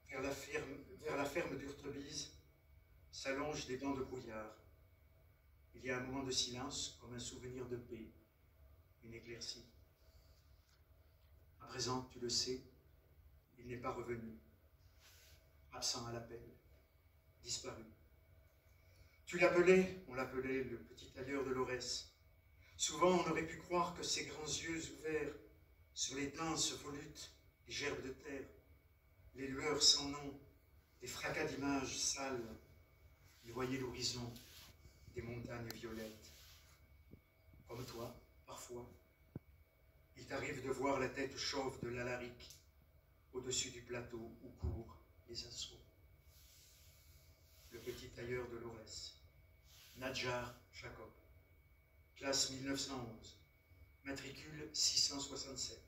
Vers la ferme d'Urtebise s'allongent des bancs de brouillard. Il y a un moment de silence, comme un souvenir de paix, une éclaircie. À présent, tu le sais, il n'est pas revenu, absent à l'appel, disparu. Tu l'appelais, on l'appelait le petit tailleur de l'Aurès. Souvent, on aurait pu croire que ses grands yeux ouverts sur les denses volutes, les gerbes de terre, les lueurs sans nom, des fracas d'images sales, il voyait l'horizon des montagnes violettes. Comme toi, parfois, il t'arrive de voir la tête chauve de l'Alaric au-dessus du plateau où courent les assauts. Le petit tailleur de l'Aurès, Nadjar Jacob, classe 1911, matricule 667.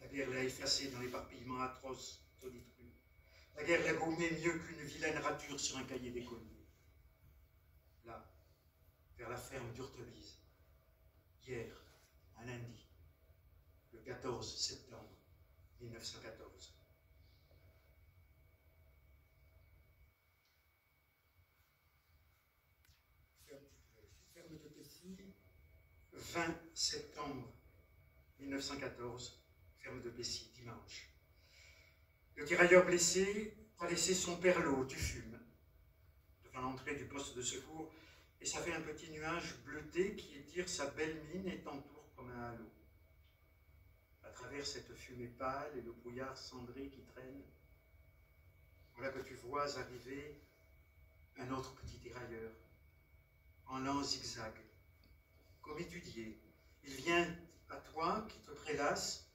La guerre l'a effacé dans l'éparpillement atroce tonitru. La guerre l'a gommé mieux qu'une vilaine rature sur un cahier d'écolier. Là, vers la ferme d'Urtebise, hier, un lundi, le 14 septembre 1914. Ferme de Pessy, 20 septembre 1914, ferme de Pessy, dimanche. Le tirailleur blessé a laissé son perlot, tu fumes, devant l'entrée du poste de secours, et ça fait un petit nuage bleuté qui étire sa belle mine et t'entoure comme un halo. À travers cette fumée pâle et le brouillard cendré qui traîne, voilà que tu vois arriver un autre petit tirailleur, en lent zigzag, comme étudié. Il vient à toi qui te prélasse.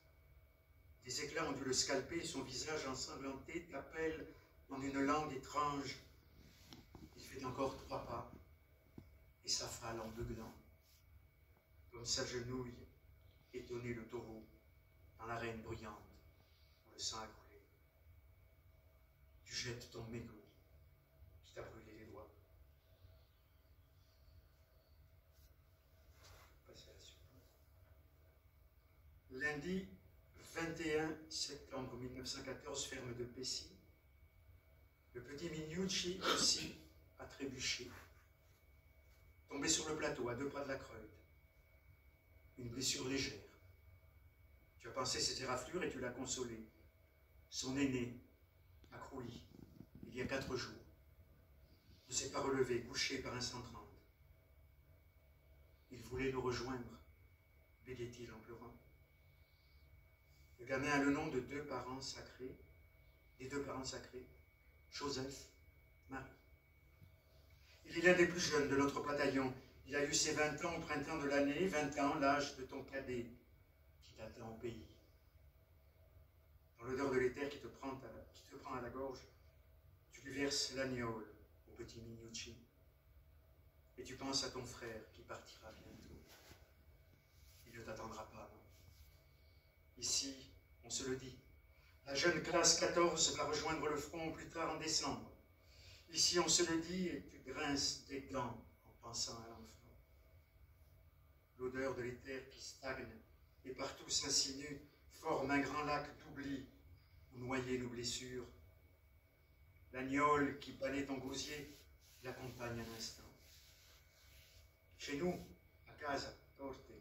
Des éclats ont dû le scalper et son visage ensanglanté t'appelle en une langue étrange. Il fait encore 3 pas et s'affale en beuglant, comme s'agenouille, étonné le taureau dans l'arène bruyante où le sang a coulé. Tu jettes ton mégot lundi 21 septembre 1914, ferme de Pessy. Le petit Mignucci aussi a trébuché, tombé sur le plateau à 2 pas de la Creuse. Une blessure légère. Tu as pensé ses raflures et tu l'as consolé. Son aîné a crouli il y a 4 jours. Ne s'est pas relevé, couché par un 130. Il voulait nous rejoindre, bégait-il en pleurant. Le gamin a le nom de 2 parents sacrés, des 2 parents sacrés, Joseph, Marie. Il est l'un des plus jeunes de notre bataillon. Il a eu ses 20 ans au printemps de l'année, 20 ans, l'âge de ton cadet, qui t'attend au pays. Dans l'odeur de l'éther qui te prend à la gorge, tu lui verses l'agnole au petit Mignucci. Et tu penses à ton frère qui partira bientôt. Il ne t'attendra pas, non. Ici, on se le dit, la jeune classe 14 va rejoindre le front plus tard en décembre. Ici, on se le dit et tu grinces des dents en pensant à l'enfant. L'odeur de l'éther qui stagne et partout s'insinue forme un grand lac d'oubli où noyer nos blessures. L'agnole qui banait ton gosier l'accompagne un instant. Chez nous, à casa, torte,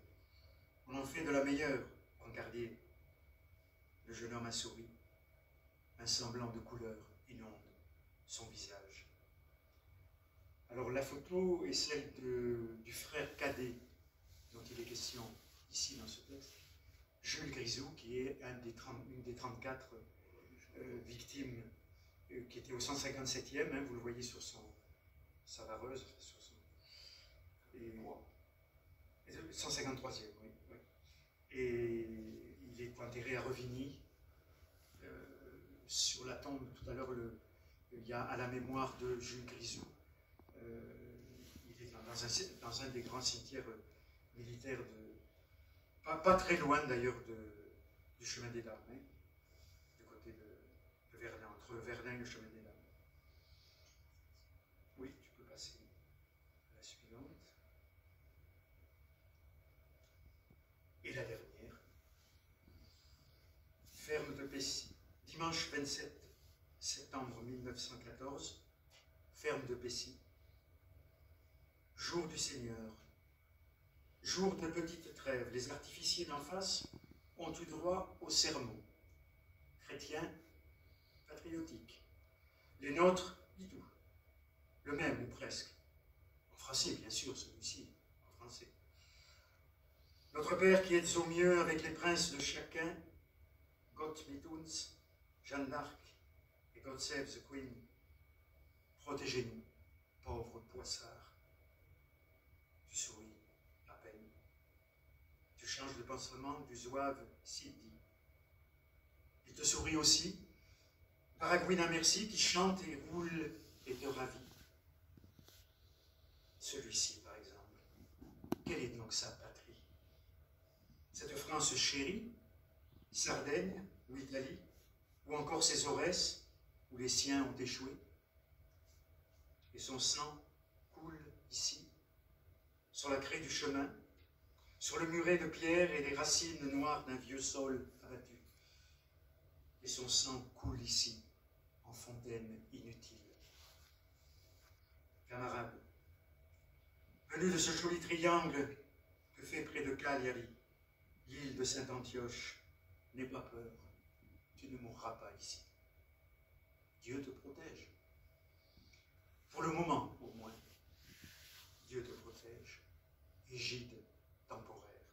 on en fait de la meilleure, brancardier. Le jeune homme a souri. Un semblant de couleur inonde son visage. Alors la photo est celle du frère cadet dont il est question ici dans ce texte, Jules Grisou, qui est une des 34 victimes qui était au 157e, hein, vous le voyez sur sa vareuse, sur son... Et 153e, oui, oui. Et il est enterré à Revigny. Sur la tombe, tout à l'heure, il y a à la mémoire de Jules Grisou. Il est dans un des grands cimetières militaires, pas très loin d'ailleurs du chemin des Dames, hein, du côté de Verdun, entre Verdun et le chemin des Dames. Oui, tu peux passer à la suivante. Et la dernière, ferme de Pessy. Dimanche 27 septembre 1914, ferme de Pessy. Jour du Seigneur, jour de petite trêve, les artificiers d'en face ont eu droit au sermon. Chrétiens, patriotiques. Les nôtres, dis tout. Le même, ou presque. En français, bien sûr, celui-ci, en français. Notre Père qui êtes au mieux avec les princes de chacun, Gott mit uns, Jeanne d'Arc et God Save the Queen, protégez-nous, pauvres poissards. Tu souris à peine. Tu changes de pansement du zouave Sidi. Il te sourit aussi, Paragouina Merci, qui chante et roule et te ravit. Celui-ci, par exemple, quelle est donc sa patrie? Cette France chérie, Sardaigne ou Italie, ou encore ses Aurès, où les siens ont échoué. Et son sang coule ici, sur la craie du chemin, sur le muret de pierre et les racines noires d'un vieux sol abattu. Et son sang coule ici, en fontaine inutile. Camarades, venus de ce joli triangle que fait près de Cagliari, l'île de Saint-Antioche, n'aie pas peur. Tu ne mourras pas ici. Dieu te protège. Pour le moment, au moins. Dieu te protège. Égide temporaire.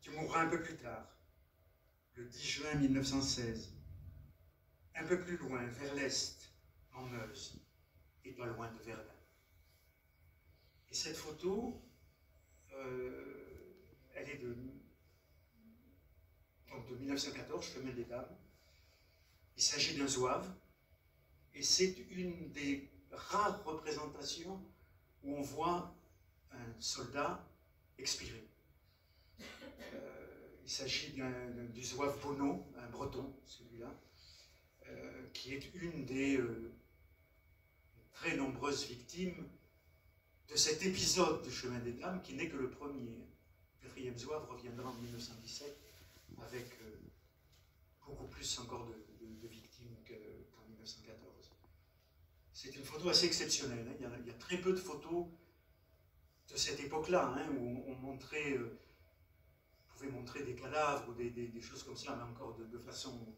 Tu mourras un peu plus tard, le 10 juin 1916, un peu plus loin, vers l'est, en Meuse, et pas loin de Verdun. Et cette photo, elle est de 1914, chemin des Dames. Il s'agit d'un zouave, et c'est une des rares représentations où on voit un soldat expirer. Il s'agit du zouave Bono, un breton, celui-là, qui est une des très nombreuses victimes de cet épisode du chemin des Dames, qui n'est que le premier. 4e zouave reviendra en 1917 avec beaucoup plus encore de victimes qu'en 1914. C'est une photo assez exceptionnelle. Hein. Il y a très peu de photos de cette époque-là, hein, où on montrait, pouvait montrer des cadavres ou des choses comme ça, mais encore de façon...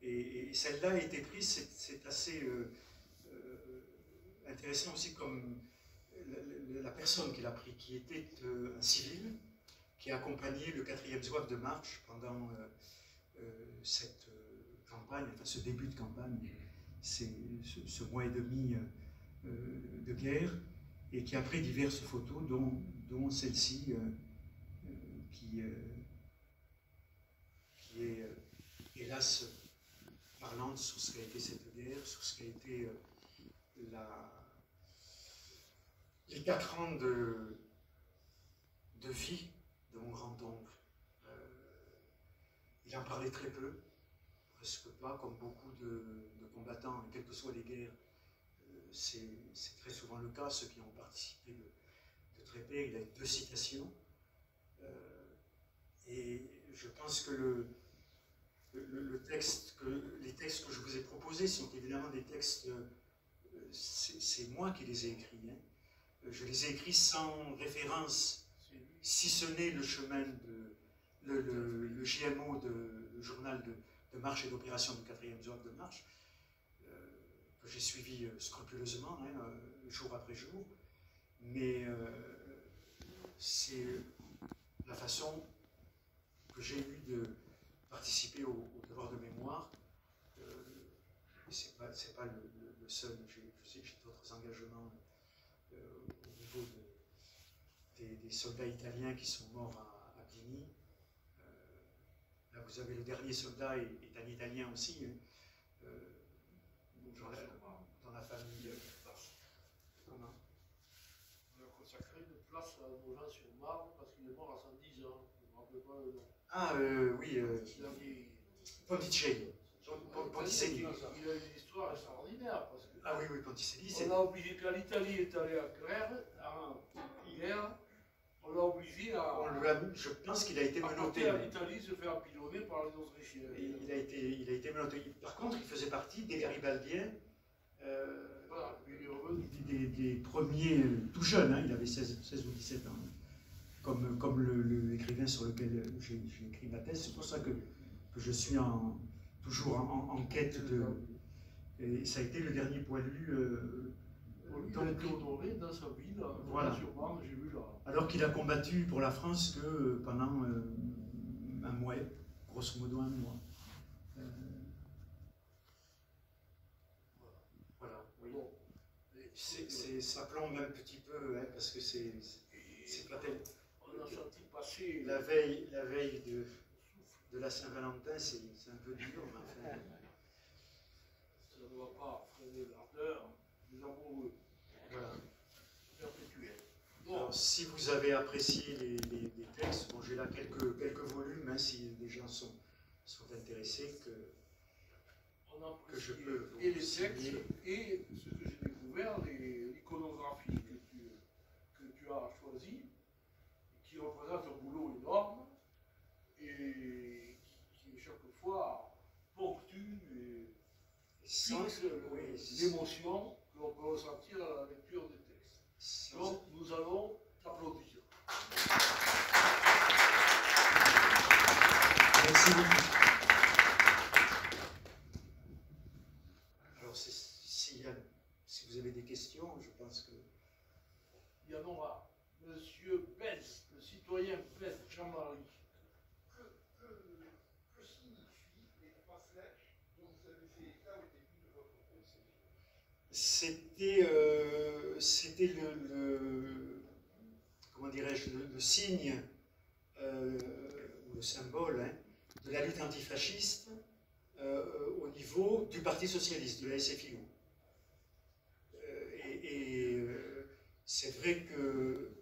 Et celle-là a été prise, c'est assez intéressant aussi comme la personne qui l'a pris, qui était un civil, qui a accompagné le 4e zouave de marche pendant cette campagne, enfin ce début de campagne, ce mois et demi de guerre, et qui a pris diverses photos, dont celle-ci, qui est hélas parlante sur ce qu'a été cette guerre, sur ce qu'a été les 4 ans de vie de mon grand-oncle. Il en parlait très peu, presque pas, comme beaucoup de combattants, quelles que soient les guerres. C'est très souvent le cas, ceux qui ont participé de très près. Il a 2 citations. Et je pense que les textes que je vous ai proposés sont évidemment des textes, c'est moi qui les ai écrits. Hein. Je les ai écrits sans référence, si ce n'est le chemin le JMO, le journal de marche et d'opération du 4e zouave de marche, que j'ai suivi scrupuleusement, hein, jour après jour. Mais c'est la façon que j'ai eue de participer au devoir de mémoire. C'est pas le seul. Je sais que j'ai d'autres engagements au niveau des soldats italiens qui sont morts à Bligny. Là, vous avez le dernier soldat est un Italien aussi. Hein. Dans la famille. Comment? On a consacré une place à Nogent-sur-Marne parce qu'il est mort à 110 ans. Je ne me rappelle pas le nom. Ah oui, Ponticelli. Ponticelli. Il a une histoire extraordinaire. Parce que ah oui, Ponticelli. On a obligé, quand l'Italie est allée à Claire, hier, on l'a obligé à. Je pense qu'il a été menotté. À l'Italie se faire pilonner par les Autrichiens. Il a été menotté. Par contre, il faisait partie des Garibaldiens. Voilà, il est revenu. Des premiers, tout jeunes, hein, il avait 16 ou 17 ans. Comme l'écrivain sur lequel j'ai écrit ma thèse. C'est pour ça que je suis toujours en quête de... Et ça a été le dernier poilu... il a été honoré dans sa ville, voilà. Sur Marne, j'ai vu là. Alors qu'il a combattu pour la France que pendant un mois, grosso modo un mois. Voilà, oui. Bon. Ça plombe un petit peu, hein, parce que c'est pas tel... On a senti passer... La veille de la Saint-Valentin, c'est un peu dur, mais enfin... Ça ne va pas freiner l'ardeur des amoureux. Voilà. Perpétuel. Bon. Alors, si vous avez apprécié les textes, bon, j'ai là quelques volumes, hein, si des gens sont intéressés, que je peux vous et les textes, et ce que j'ai découvert, l'iconographie que tu as choisie, qui représente un boulot énorme, et qui chaque fois ponctue et fixe l'émotion que l'on peut ressentir à la lecture des textes. Donc nous allons t'applaudir. Merci beaucoup. Alors si vous avez des questions, je pense que... Il y en aura. Monsieur Benz, le citoyen Benz, Jean-Marie. Que signifient les 3 flèches dont vous avez fait état au début de votre conseil? C'était comment dirais-je, le signe ou le symbole, hein, de la lutte antifasciste au niveau du Parti socialiste, de la SFIO. C'est vrai que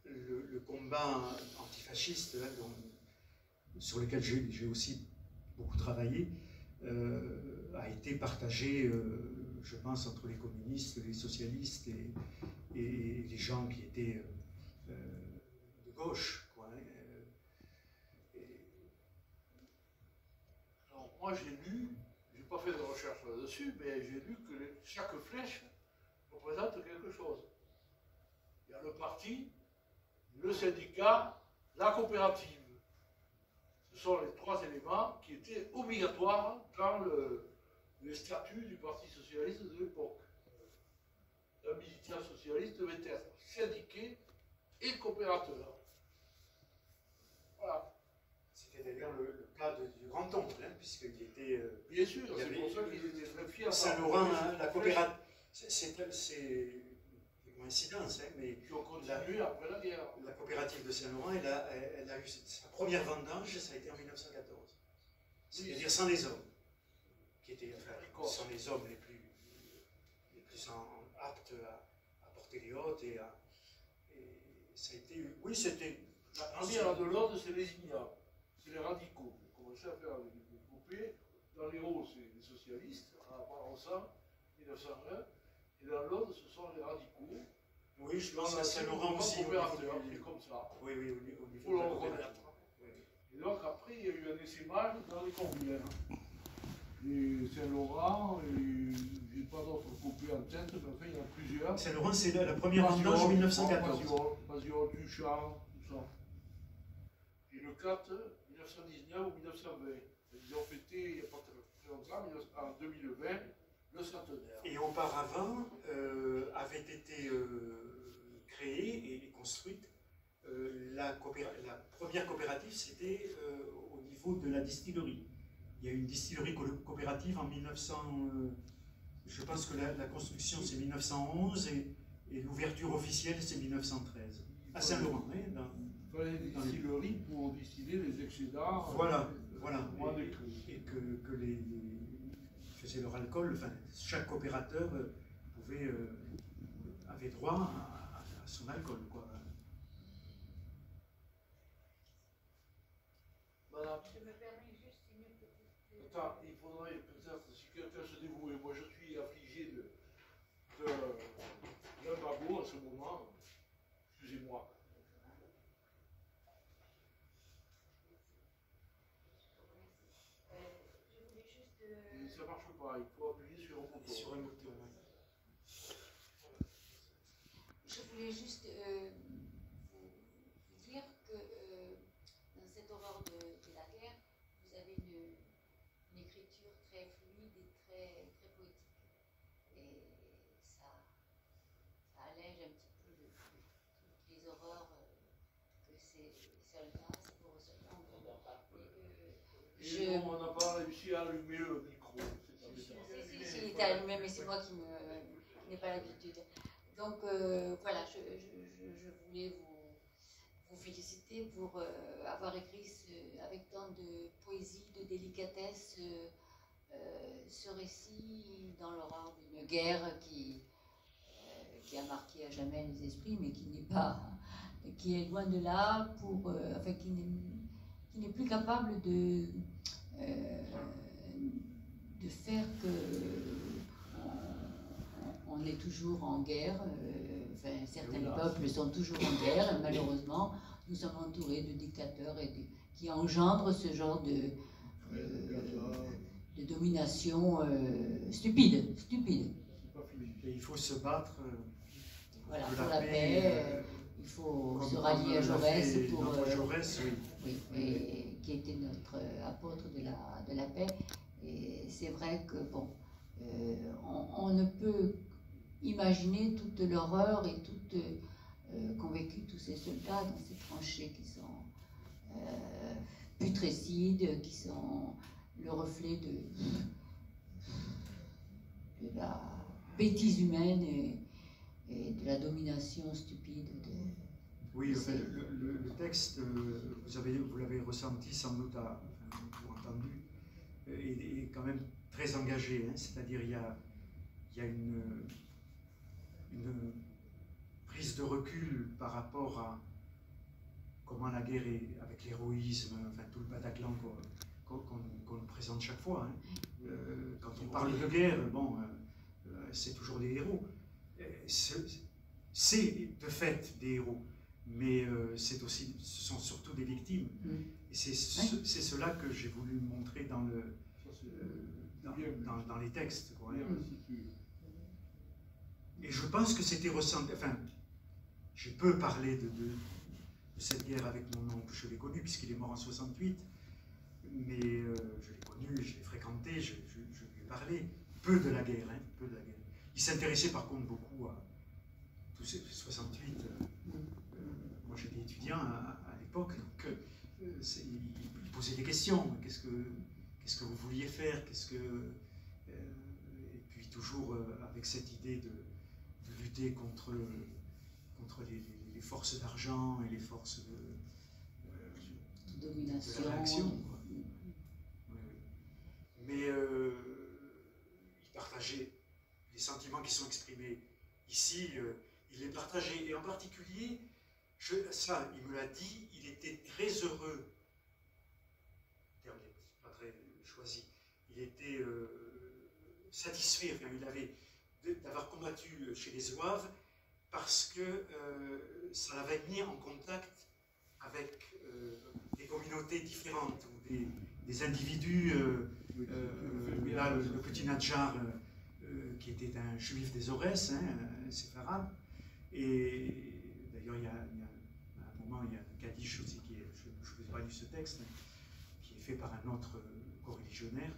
le combat antifasciste, hein, sur lequel j'ai aussi beaucoup travaillé, a été partagé, je pense, entre les communistes, les socialistes et les gens qui étaient de gauche, quoi, hein. moi j'ai lu, j'ai pas fait de recherche là-dessus, mais j'ai lu que chaque flèche représente quelque chose. Il y a le parti, le syndicat, la coopérative. Ce sont les trois éléments qui étaient obligatoires dans les statuts du Parti socialiste de l'époque. Un militant socialiste devait être syndiqué et coopérateur. Voilà. C'était d'ailleurs le cas du Grand Oncle, hein, puisqu'il était. Bien sûr, c'est pour ça qu'ils étaient très fiers. Saint-Laurent, hein, la coopérative. C'est une coïncidence, hein, mais. Qui ont continué après la guerre. La coopérative de Saint-Laurent, elle a eu sa première vendange, ça a été en 1914. C'est-à-dire sans les hommes, qui étaient, enfin, sans les hommes les plus aptes à porter les hôtes et ça a été. Oui, c'était. La première de l'ordre, c'est les ignables, c'est les radicaux. Ils ont commencé à faire des groupés. Dans les hauts, c'est les socialistes, en 1901, et dans l'ordre, ce sont les radicaux. Oui, je pense à Saint-Laurent aussi. C'est comme ça. Oui, oui, au niveau Il faut le reconnaître. Et donc après, il y a eu un essaimage dans les Corbières. Et Saint-Laurent, je n'ai pas d'autres coupés en tête, mais enfin, il y en a plusieurs. Saint-Laurent, c'est la première vendange en 1914. Pasiol, Duchamp, tout ça. Et le 4, 1919 ou 1920. Ils ont fêté, il n'y a pas très longtemps, en 2020, le centenaire. Et auparavant, avait été créée et construite la première coopérative, c'était au niveau de la distillerie. Il y a eu une distillerie coopérative en 1900, je pense que la construction c'est 1911 et l'ouverture officielle c'est 1913. À Saint-Laurent, hein, il fallait des distilleries pour distiller les excédents. Voilà. Et que les faisaient leur alcool, enfin, chaque coopérateur avait droit à son alcool, quoi. Madame. Je me permets juste une petite. Attends, il faudrait peut-être, si quelqu'un se dévouait, moi je suis affligé d'un babot à ce moment, excusez-moi. Je voulais juste. Et ça marche pas, il faut appuyer sur un bouton. Sur un bouton, oui. Je voulais juste vous dire que dans cette horreur de la guerre, vous avez une écriture très fluide et très, très poétique. Et ça allège un petit peu toutes les horreurs que ces soldats, ces pauvres soldats ont. Et bon, on n'a pas réussi à allumer le micro. Si, il était allumé, mais c'est moi qui n'ai pas l'habitude. Donc voilà, je voulais vous féliciter pour avoir écrit avec tant de poésie, de délicatesse, ce récit dans l'horreur d'une guerre qui a marqué à jamais les esprits, mais qui n'est pas, qui est loin de là, enfin qui n'est plus capable de faire que on est toujours en guerre, enfin, certains peuples sont toujours en guerre, et malheureusement, nous sommes entourés de dictateurs qui engendrent ce genre de domination stupide. Et il faut se battre voilà, pour la paix, il faut se rallier à Jaurès pour Jaurès, oui, qui était notre apôtre de la paix. Et c'est vrai que bon, on ne peut imaginer toute l'horreur et toute qu'ont vécu tous ces soldats dans ces tranchées qui sont putrécides, qui sont le reflet de la bêtise humaine et de la domination stupide. Oui, enfin, le texte, vous l'avez ressenti sans doute, ou entendu, est quand même très engagé, hein, c'est-à-dire il y a une prise de recul par rapport à comment la guerre est, avec l'héroïsme, enfin tout le Bataclan qu'on nous présente chaque fois. Hein. Quand on parle de guerre, bon, c'est toujours des héros. C'est de fait des héros, mais ce sont surtout des victimes. Et c'est cela que j'ai voulu montrer dans dans les textes. Quoi. bien restitué. Et je pense que c'était ressenti. Enfin, je peux parler de cette guerre avec mon oncle, je l'ai connu puisqu'il est mort en 68, mais je l'ai connu, je l'ai fréquenté, je lui ai parlé. Peu de la guerre, hein, peu de la guerre. Il s'intéressait par contre beaucoup à tous ces 68. Moi j'étais étudiant à l'époque, donc il posait des questions. Qu'est-ce que vous vouliez faire? Et puis toujours avec cette idée de lutter contre les forces d'argent et les forces de Domination. la réaction. Quoi. Oui, oui. Mais il partageait les sentiments qui sont exprimés ici, il les partageait. Et en particulier, ça, il me l'a dit, il était très heureux, terme pas très choisi, il était satisfait, enfin, il avait d'avoir combattu chez les Zouaves parce que ça l'avait mis en contact avec des communautés différentes ou des individus. Là, le petit Nadjar, qui était un juif des Aurès, hein, séfarade, et d'ailleurs il y a un moment, il y a un Kaddish aussi, je vous ai pas lu ce texte, qui est fait par un autre coreligionnaire,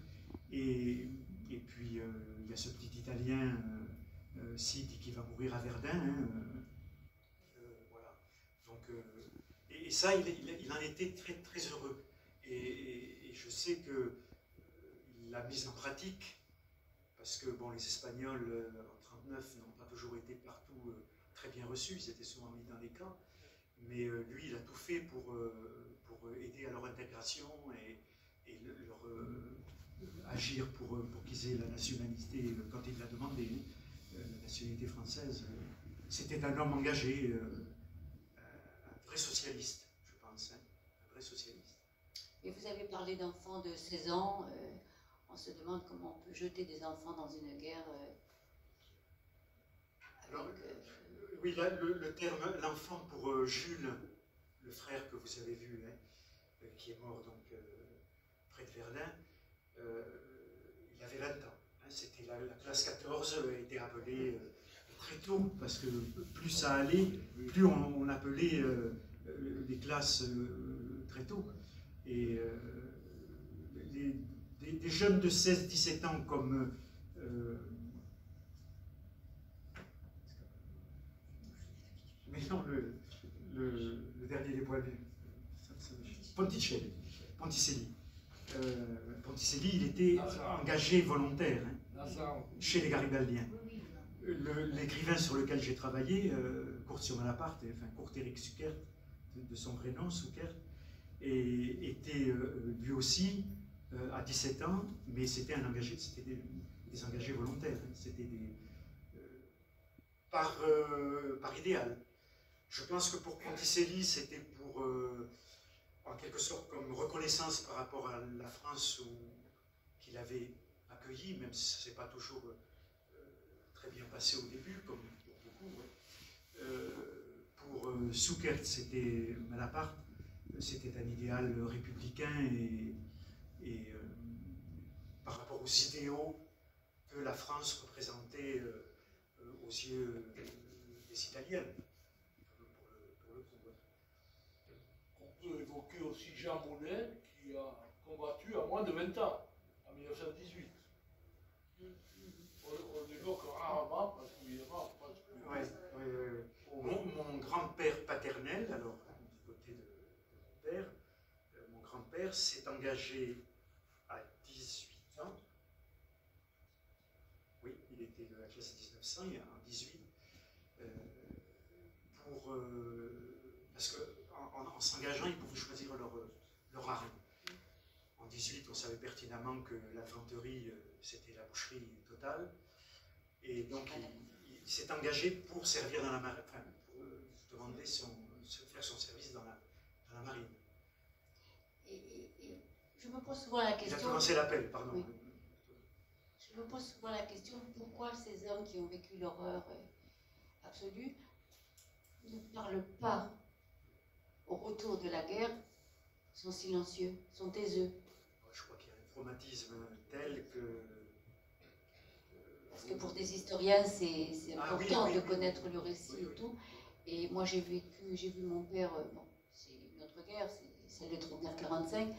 et puis il y a ce petit Italien, Sidi, qui va mourir à Verdun, hein, voilà. Donc, et ça, il en était très, très heureux, et je sais que l'a mise en pratique, parce que bon, les Espagnols en 1939 n'ont pas toujours été partout très bien reçus, ils étaient souvent mis dans les camps, mais lui il a tout fait pour aider à leur intégration et leur agir pour qu'ils aient la nationalité, quand il l'a demandé, la nationalité française. C'était un homme engagé, un vrai socialiste, je pense, hein, un vrai socialiste. Et vous avez parlé d'enfants de 16 ans. On se demande comment on peut jeter des enfants dans une guerre. Alors, oui, là, le terme l'enfant pour Jules, le frère que vous avez vu, hein, qui est mort donc près de Verdun, il avait 20 ans. Hein, c'était la classe 14 a été appelée très tôt, parce que plus ça allait, plus on appelait les classes très tôt. Et des jeunes de 16-17 ans comme mais non, le dernier des poilus, Ponticelli. Ponticelli, il était engagé volontaire, hein, chez les Garibaldiens. L'écrivain sur lequel j'ai travaillé, Kurt sur Malaparte, enfin Kurt-Éric Suckert, de son vrai nom, Suckert, était lui aussi à 17 ans, mais c'était un engagé, c'était des engagés volontaires, hein, c'était par idéal. Je pense que pour Ponticelli, c'était pour, en quelque sorte, comme reconnaissance par rapport à la France qu'il avait accueillie, même si ça ne s'est pas toujours très bien passé au début, comme pour beaucoup. Pour Suckert, c'était Malaparte, c'était un idéal républicain et par rapport aux idéaux que la France représentait aux yeux des Italiens. On peut évoquer aussi Jean Monnet, qui a combattu à moins de 20 ans, en 1918. On évoque rarement, parce qu'évidemment, Mon grand-père paternel, alors du côté de mon père, mon grand-père s'est engagé à 18 ans. Oui, il était de la classe 1900, en 18, parce qu'en s'engageant, ils pouvaient choisir leur arme. En 18, on savait pertinemment que l'infanterie, c'était la boucherie totale. Et donc, il s'est engagé pour servir dans la marine, enfin, pour demander faire son service dans la marine. Et je me pose souvent la question. Il a commencé l'appel, pardon. Oui. Je me pose souvent la question, pourquoi ces hommes qui ont vécu l'horreur absolue ne parlent pas au retour de la guerre, sont silencieux, sont taiseux? Je crois qu'il y a un traumatisme Parce que pour des historiens, c'est Ah, oui, important oui, de oui. connaître le récit Oui, oui. et tout. Et moi, j'ai vu mon père, bon, c'est une autre guerre, c'est celle de 39-45,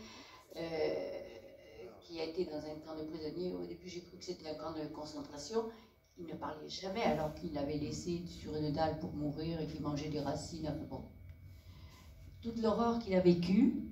qui a été dans un camp de prisonniers. Au début, j'ai cru que c'était un camp de concentration. Il ne parlait jamais, alors qu'il l'avait laissé sur une dalle pour mourir et qu'il mangeait des racines. Enfin, bon. Toute l'horreur qu'il a vécue,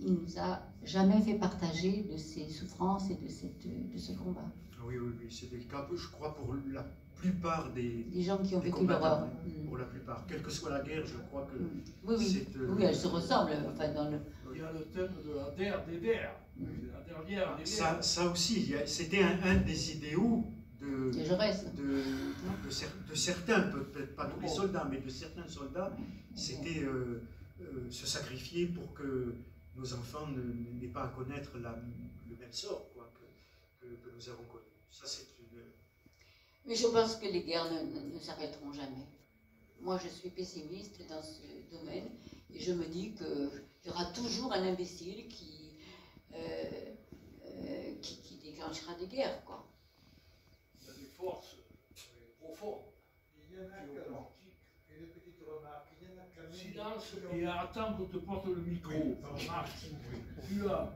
il nous a jamais fait partager de ses souffrances et de ce combat. Oui, oui, oui, c'était le cas, je crois, pour la plupart des gens qui ont vécu combattants, l'horreur. pour la plupart. Quelle que soit la guerre, je crois que Oui, oui. c'est... Oui, elles se ressemblent. Enfin, dans le... Il y a le thème de la der des der. La dernière des der. Ça aussi, c'était un des idéaux de certains, peut-être pas tous les soldats, mais de certains soldats, c'était se sacrifier pour que nos enfants n'aient pas à connaître le même sort quoi, que nous avons connu. Ça, c'est une... Mais je pense que les guerres ne s'arrêteront jamais. Moi, je suis pessimiste dans ce domaine et je me dis qu'il y aura toujours un imbécile qui déclenchera des guerres, quoi. Il y a des forces profondes. Il y en a géopolitiques. Une petite remarque. Il y en a quand même. Silence et attends qu'on te porte le micro. Oui. Marc, tu as.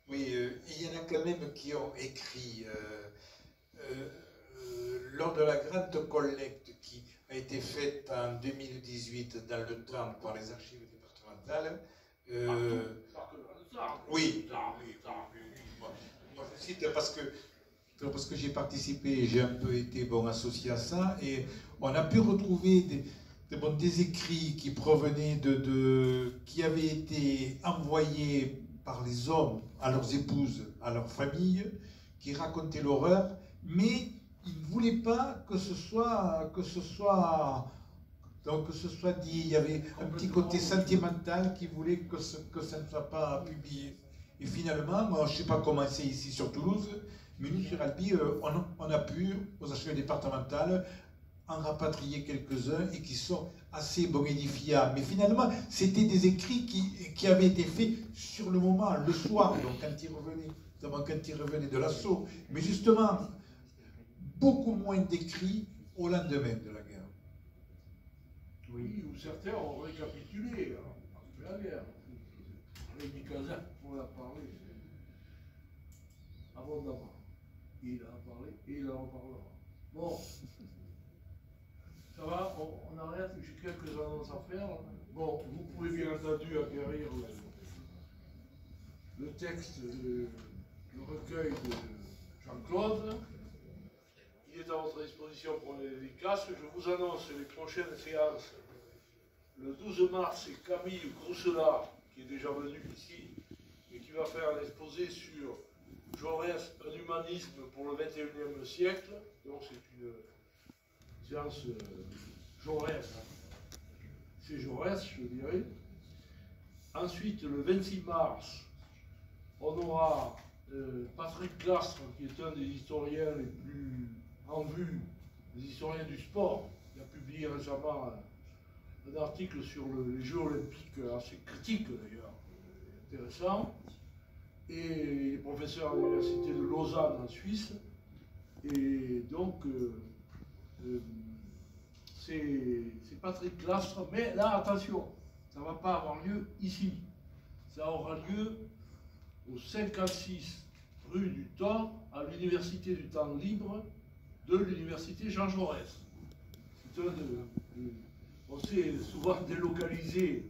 Oui, il y en a quand même qui ont écrit lors de la grande collecte qui a été faite en 2018 dans le temps par les archives départementales. Oui, moi je cite parce que j'ai participé, j'ai un peu été associé à ça, et on a pu retrouver des écrits qui provenaient qui avaient été envoyés par les hommes à leurs épouses, à leurs familles, qui racontaient l'horreur, mais ils ne voulaient pas que ce soit dit. Il y avait un petit côté sentimental qui voulait que ça ne soit pas publié. Et finalement, moi, je ne sais pas comment c'est ici sur Toulouse, mais nous sur Albi, on a pu, aux archives départementales, en rapatrier quelques-uns et qui sont assez édifiables. Mais finalement, c'était des écrits qui avaient été faits sur le moment, le soir, donc quand ils revenaient de l'assaut. Mais justement, beaucoup moins d'écrits au lendemain de la guerre. Oui, où certains ont récapitulé après la guerre. Rémi Cazin, on l'a parlé abondamment. Il en a parlé et il en reparlera. Bon. Ça va, on arrête, j'ai quelques annonces à faire. Bon, vous pouvez bien entendu acquérir le texte, le recueil de Jean-Claude. Il est à votre disposition pour les dédicaces. Je vous annonce les prochaines séances. Le 12 mars, c'est Camille Grousselat, qui est déjà venu ici, et qui va faire l'exposé sur Jaurès, un humanisme pour le XXIe siècle. Donc c'est une séance Jaurès. C'est Jaurès, je dirais. Ensuite, le 26 mars, on aura Patrick Clastre, qui est un des historiens les plus en vue, des historiens du sport. Il a publié récemment un article sur les Jeux Olympiques, assez critique d'ailleurs, intéressant. Et il est professeur à l'université de Lausanne en Suisse. Et donc, c'est Patrick Clastre, mais là, attention, ça ne va pas avoir lieu ici. Ça aura lieu au 56 rue du Thor, à l'Université du Temps Libre de l'Université Jean Jaurès. On s'est souvent délocalisé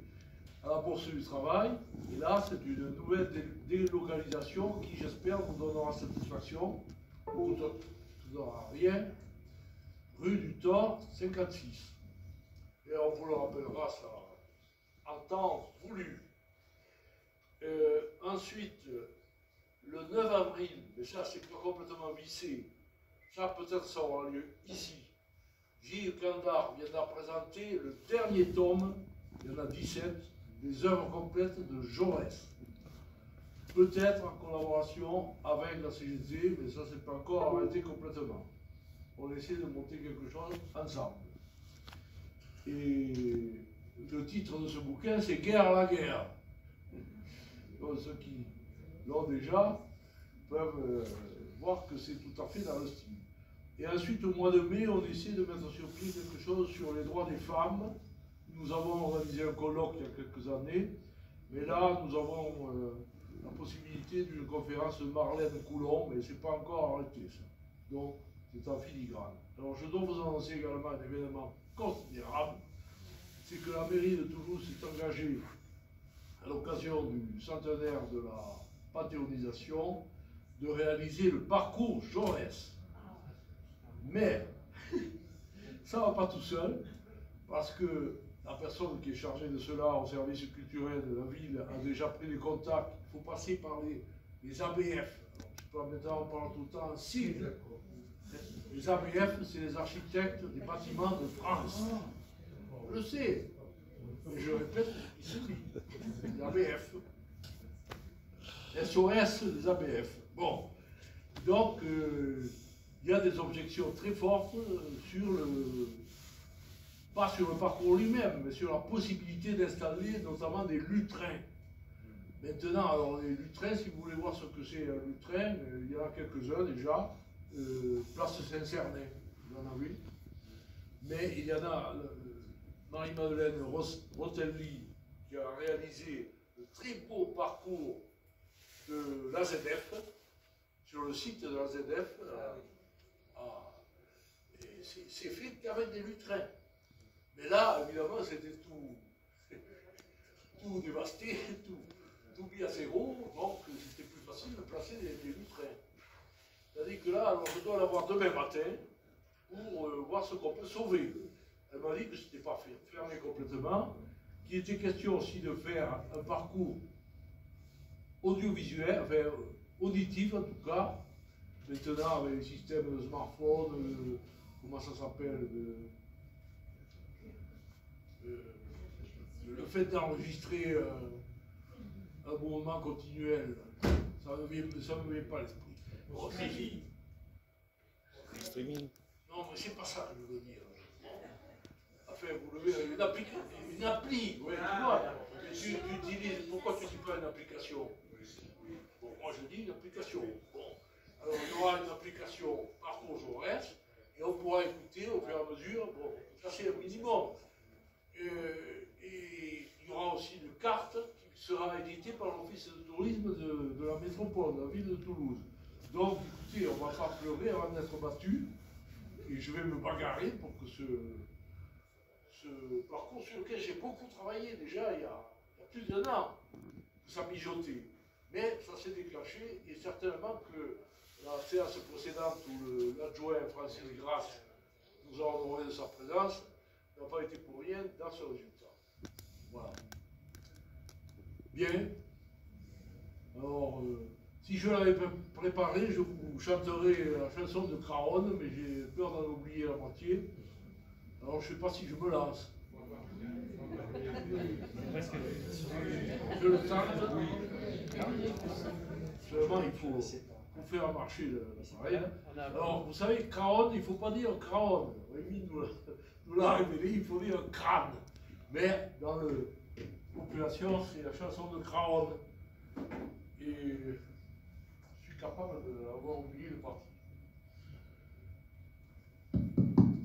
à la Bourse du Travail, et là, c'est une nouvelle délocalisation qui, j'espère, vous donnera satisfaction. Vous ne donnera rien. Rue du Thor, 56. Et on vous le rappellera ça en temps voulu. Ensuite, le 9 avril, mais ça c'est complètement vissé, ça peut-être ça aura lieu ici. Gilles Candard viendra présenter le dernier tome, il y en a 17, des œuvres complètes de Jaurès. Peut-être en collaboration avec la CGT, mais ça c'est pas encore arrêté complètement. On essaie de monter quelque chose ensemble. Et le titre de ce bouquin, c'est Guerre à la guerre. Donc, ceux qui l'ont déjà peuvent voir que c'est tout à fait dans le style. Et ensuite, au mois de mai, on essaie de mettre sur pied quelque chose sur les droits des femmes. Nous avons organisé un colloque il y a quelques années, mais là, nous avons la possibilité d'une conférence de Marlène Coulon, mais ce n'est pas encore arrêté, ça. Donc, c'est en filigrane. Alors, je dois vous annoncer également un événement considérable, c'est que la mairie de Toulouse s'est engagée à l'occasion du centenaire de la panthéonisation de réaliser le parcours Jaurès. Mais ça ne va pas tout seul, parce que la personne qui est chargée de cela au service culturel de la ville a déjà pris les contacts. Il faut passer par les ABF. Alors, maintenant, on parle tout le temps en sigle. Les ABF, c'est les architectes des bâtiments de France. On le sait. Mais je répète, ici, les ABF. SOS, les ABF. Bon. Donc, il y a des objections très fortes sur pas sur le parcours lui-même, mais sur la possibilité d'installer notamment des lutrins. Maintenant, alors les lutrins, si vous voulez voir ce que c'est un lutrin, il y en a quelques-uns déjà, place Saint-Cernin, vous en avez vu. Mais il y en a Marie-Madeleine Rotelli qui a réalisé le très beau parcours de l'AZF, sur le site de l'AZF. C'est fait qu'avec des lutrins. Mais là, évidemment, c'était tout dévasté, tout mis à zéro, donc c'était plus facile de placer des lutrins. C'est-à-dire que là, alors, je dois l'avoir demain matin pour voir ce qu'on peut sauver. Elle m'a dit que ce n'était pas fermé complètement, qu'il était question aussi de faire un parcours audiovisuel, enfin auditif en tout cas, maintenant avec les systèmes de smartphone, comment ça s'appelle, le fait d'enregistrer un mouvement continuel, ça ne me vient pas à l'esprit. Oh, Streaming. non, mais c'est pas ça que je veux dire. Enfin, vous levez une appli, ouais, tu vois. Tu utilises, pourquoi tu ne dis pas une application? Bon, moi je dis une application. Bon, alors il y aura une application Parcours Jaurès, et on pourra écouter au fur et à mesure, bon, ça c'est un minimum. Et il y aura aussi une carte qui sera éditée par l'Office de tourisme de la métropole, de la ville de Toulouse. Donc, écoutez, on ne va pas pleurer avant d'être battu, et je vais me bagarrer pour que ce parcours sur lequel j'ai beaucoup travaillé déjà il y a plus d'un an, que ça mijotait. Mais ça s'est déclenché, et certainement que la séance précédente où l'adjoint Francis Grasse nous a honoré de sa présence n'a pas été pour rien dans ce résultat. Voilà. Bien. Alors, si je l'avais préparé, je vous chanterai la chanson de Craonne, mais j'ai peur d'en oublier la moitié. Alors, je ne sais pas si je me lance. Je le tente. Seulement, il faut faire marcher l'appareil. Alors, vous savez, Craonne, il ne faut pas dire Craonne. Rémi nous l'a révélé, il faut dire crâne. Mais dans la population, c'est la chanson de Craonne. Et je suis capable d'avoir oublié le parti.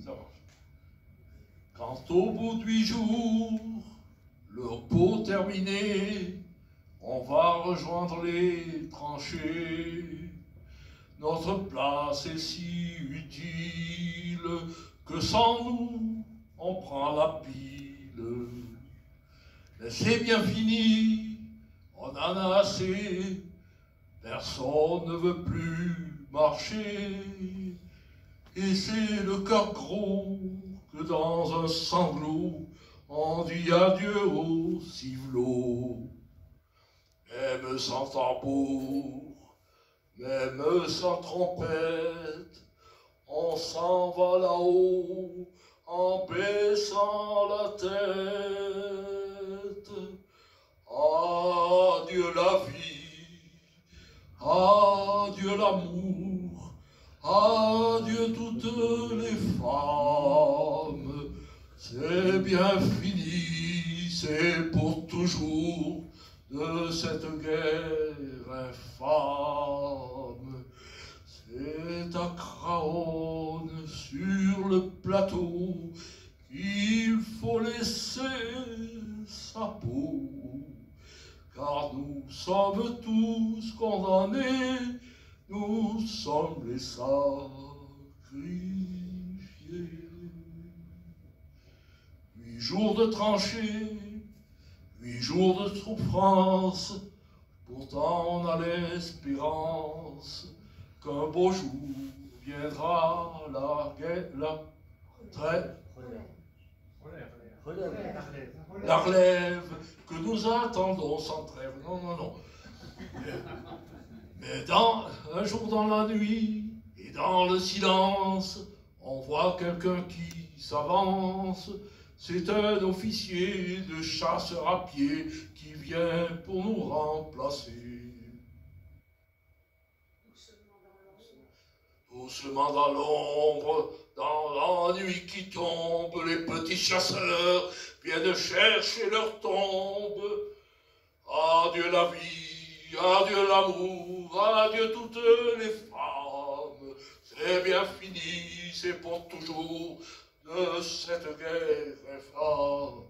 Ça marche. Quand au bout de 8 jours, le repos terminé, on va rejoindre les tranchées. Notre place est si utile que sans nous, on prend la pile. Mais c'est bien fini, on en a assez, personne ne veut plus marcher. Et c'est le cœur gros que dans un sanglot, on dit adieu au civelot. Même sans tambour, même sans trompette, on s'en va là-haut en baissant la tête. Adieu la vie, adieu l'amour, adieu toutes les femmes. C'est bien fini, c'est pour toujours de cette guerre infâme. plateau qu'il faut laisser sa peau, car nous sommes tous condamnés, nous sommes les sacrifiés. 8 jours de tranchées, 8 jours de souffrance, pourtant on a l'espérance qu'un beau jour viendra la relève que nous attendons sans trêve. Non, non, non. Mais un jour dans la nuit et dans le silence, on voit quelqu'un qui s'avance. C'est un officier de chasseur à pied qui vient pour nous remplacer. Doucement dans l'ombre, dans la nuit qui tombe, les petits chasseurs viennent chercher leur tombe. Adieu la vie, adieu l'amour, adieu toutes les femmes. C'est bien fini, c'est pour toujours de cette guerre infâme.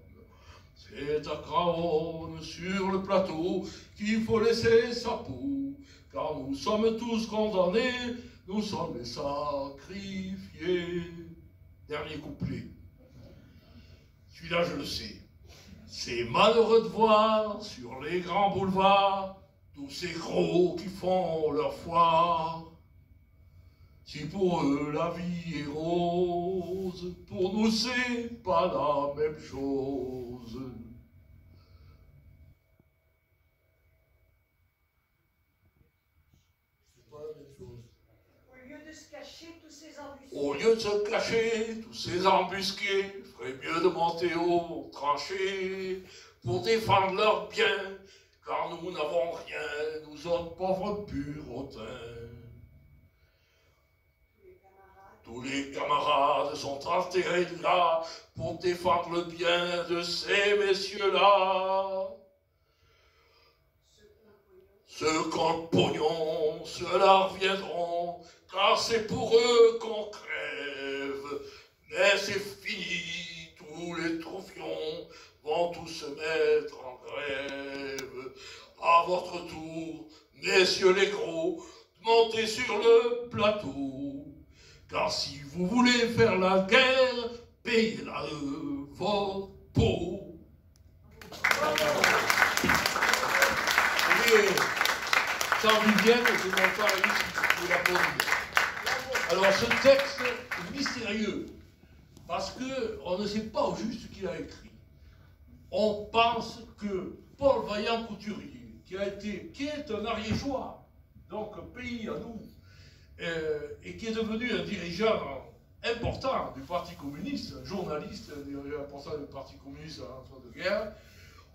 C'est à Craonne, sur le plateau, qu'il faut laisser sa peau, car nous sommes tous condamnés, nous sommes les sacrifiés. Dernier couplet. Celui-là, je le sais. C'est malheureux de voir sur les grands boulevards tous ces gros qui font leur foire. Si pour eux la vie est rose, pour nous c'est pas la même chose. C'est pas la même chose. Au lieu de se cacher tous ces embusqués. Au lieu de se cacher tous ces embusqués, ferait mieux de monter aux tranchées pour défendre leurs biens, car nous n'avons rien, nous autres pauvres purotins. Tous les camarades sont enterrés là pour défendre le bien de ces messieurs-là. Ceux qui ont le pognon, ceux-là reviendront, car c'est pour eux qu'on crève. Mais c'est fini, tous les troufions vont tous se mettre en grève. À votre tour, messieurs les gros, montez sur le plateau. Car si vous voulez faire la guerre, payez-la de votre peau. Et sans Vivienne, je n'ai pas réussi de la poser. Alors ce texte est mystérieux, parce qu'on ne sait pas au juste qui l'a écrit. On pense que Paul Vaillant-Couturier, qui est un ariégeois, donc pays à nous, et qui est devenu un dirigeant important du Parti communiste, un journaliste, un dirigeant important du Parti communiste en temps de guerre,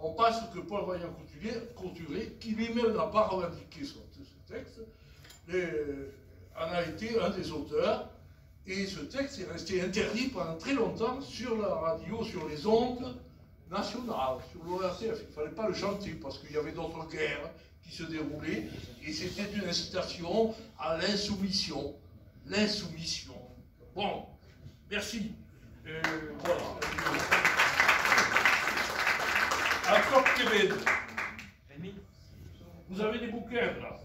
on pense que Paul Vaillant-Couturier, qui lui-même n'a pas revendiqué ce texte, en a été un des auteurs, et ce texte est resté interdit pendant très longtemps sur la radio, sur les ondes nationales, sur l'ORTF. Il ne fallait pas le chanter parce qu'il y avait d'autres guerres qui se déroulaient, et c'était une incitation à l'insoumission. L'insoumission. Bon, merci. Voilà. Encore Québec. Vous avez des bouquins là.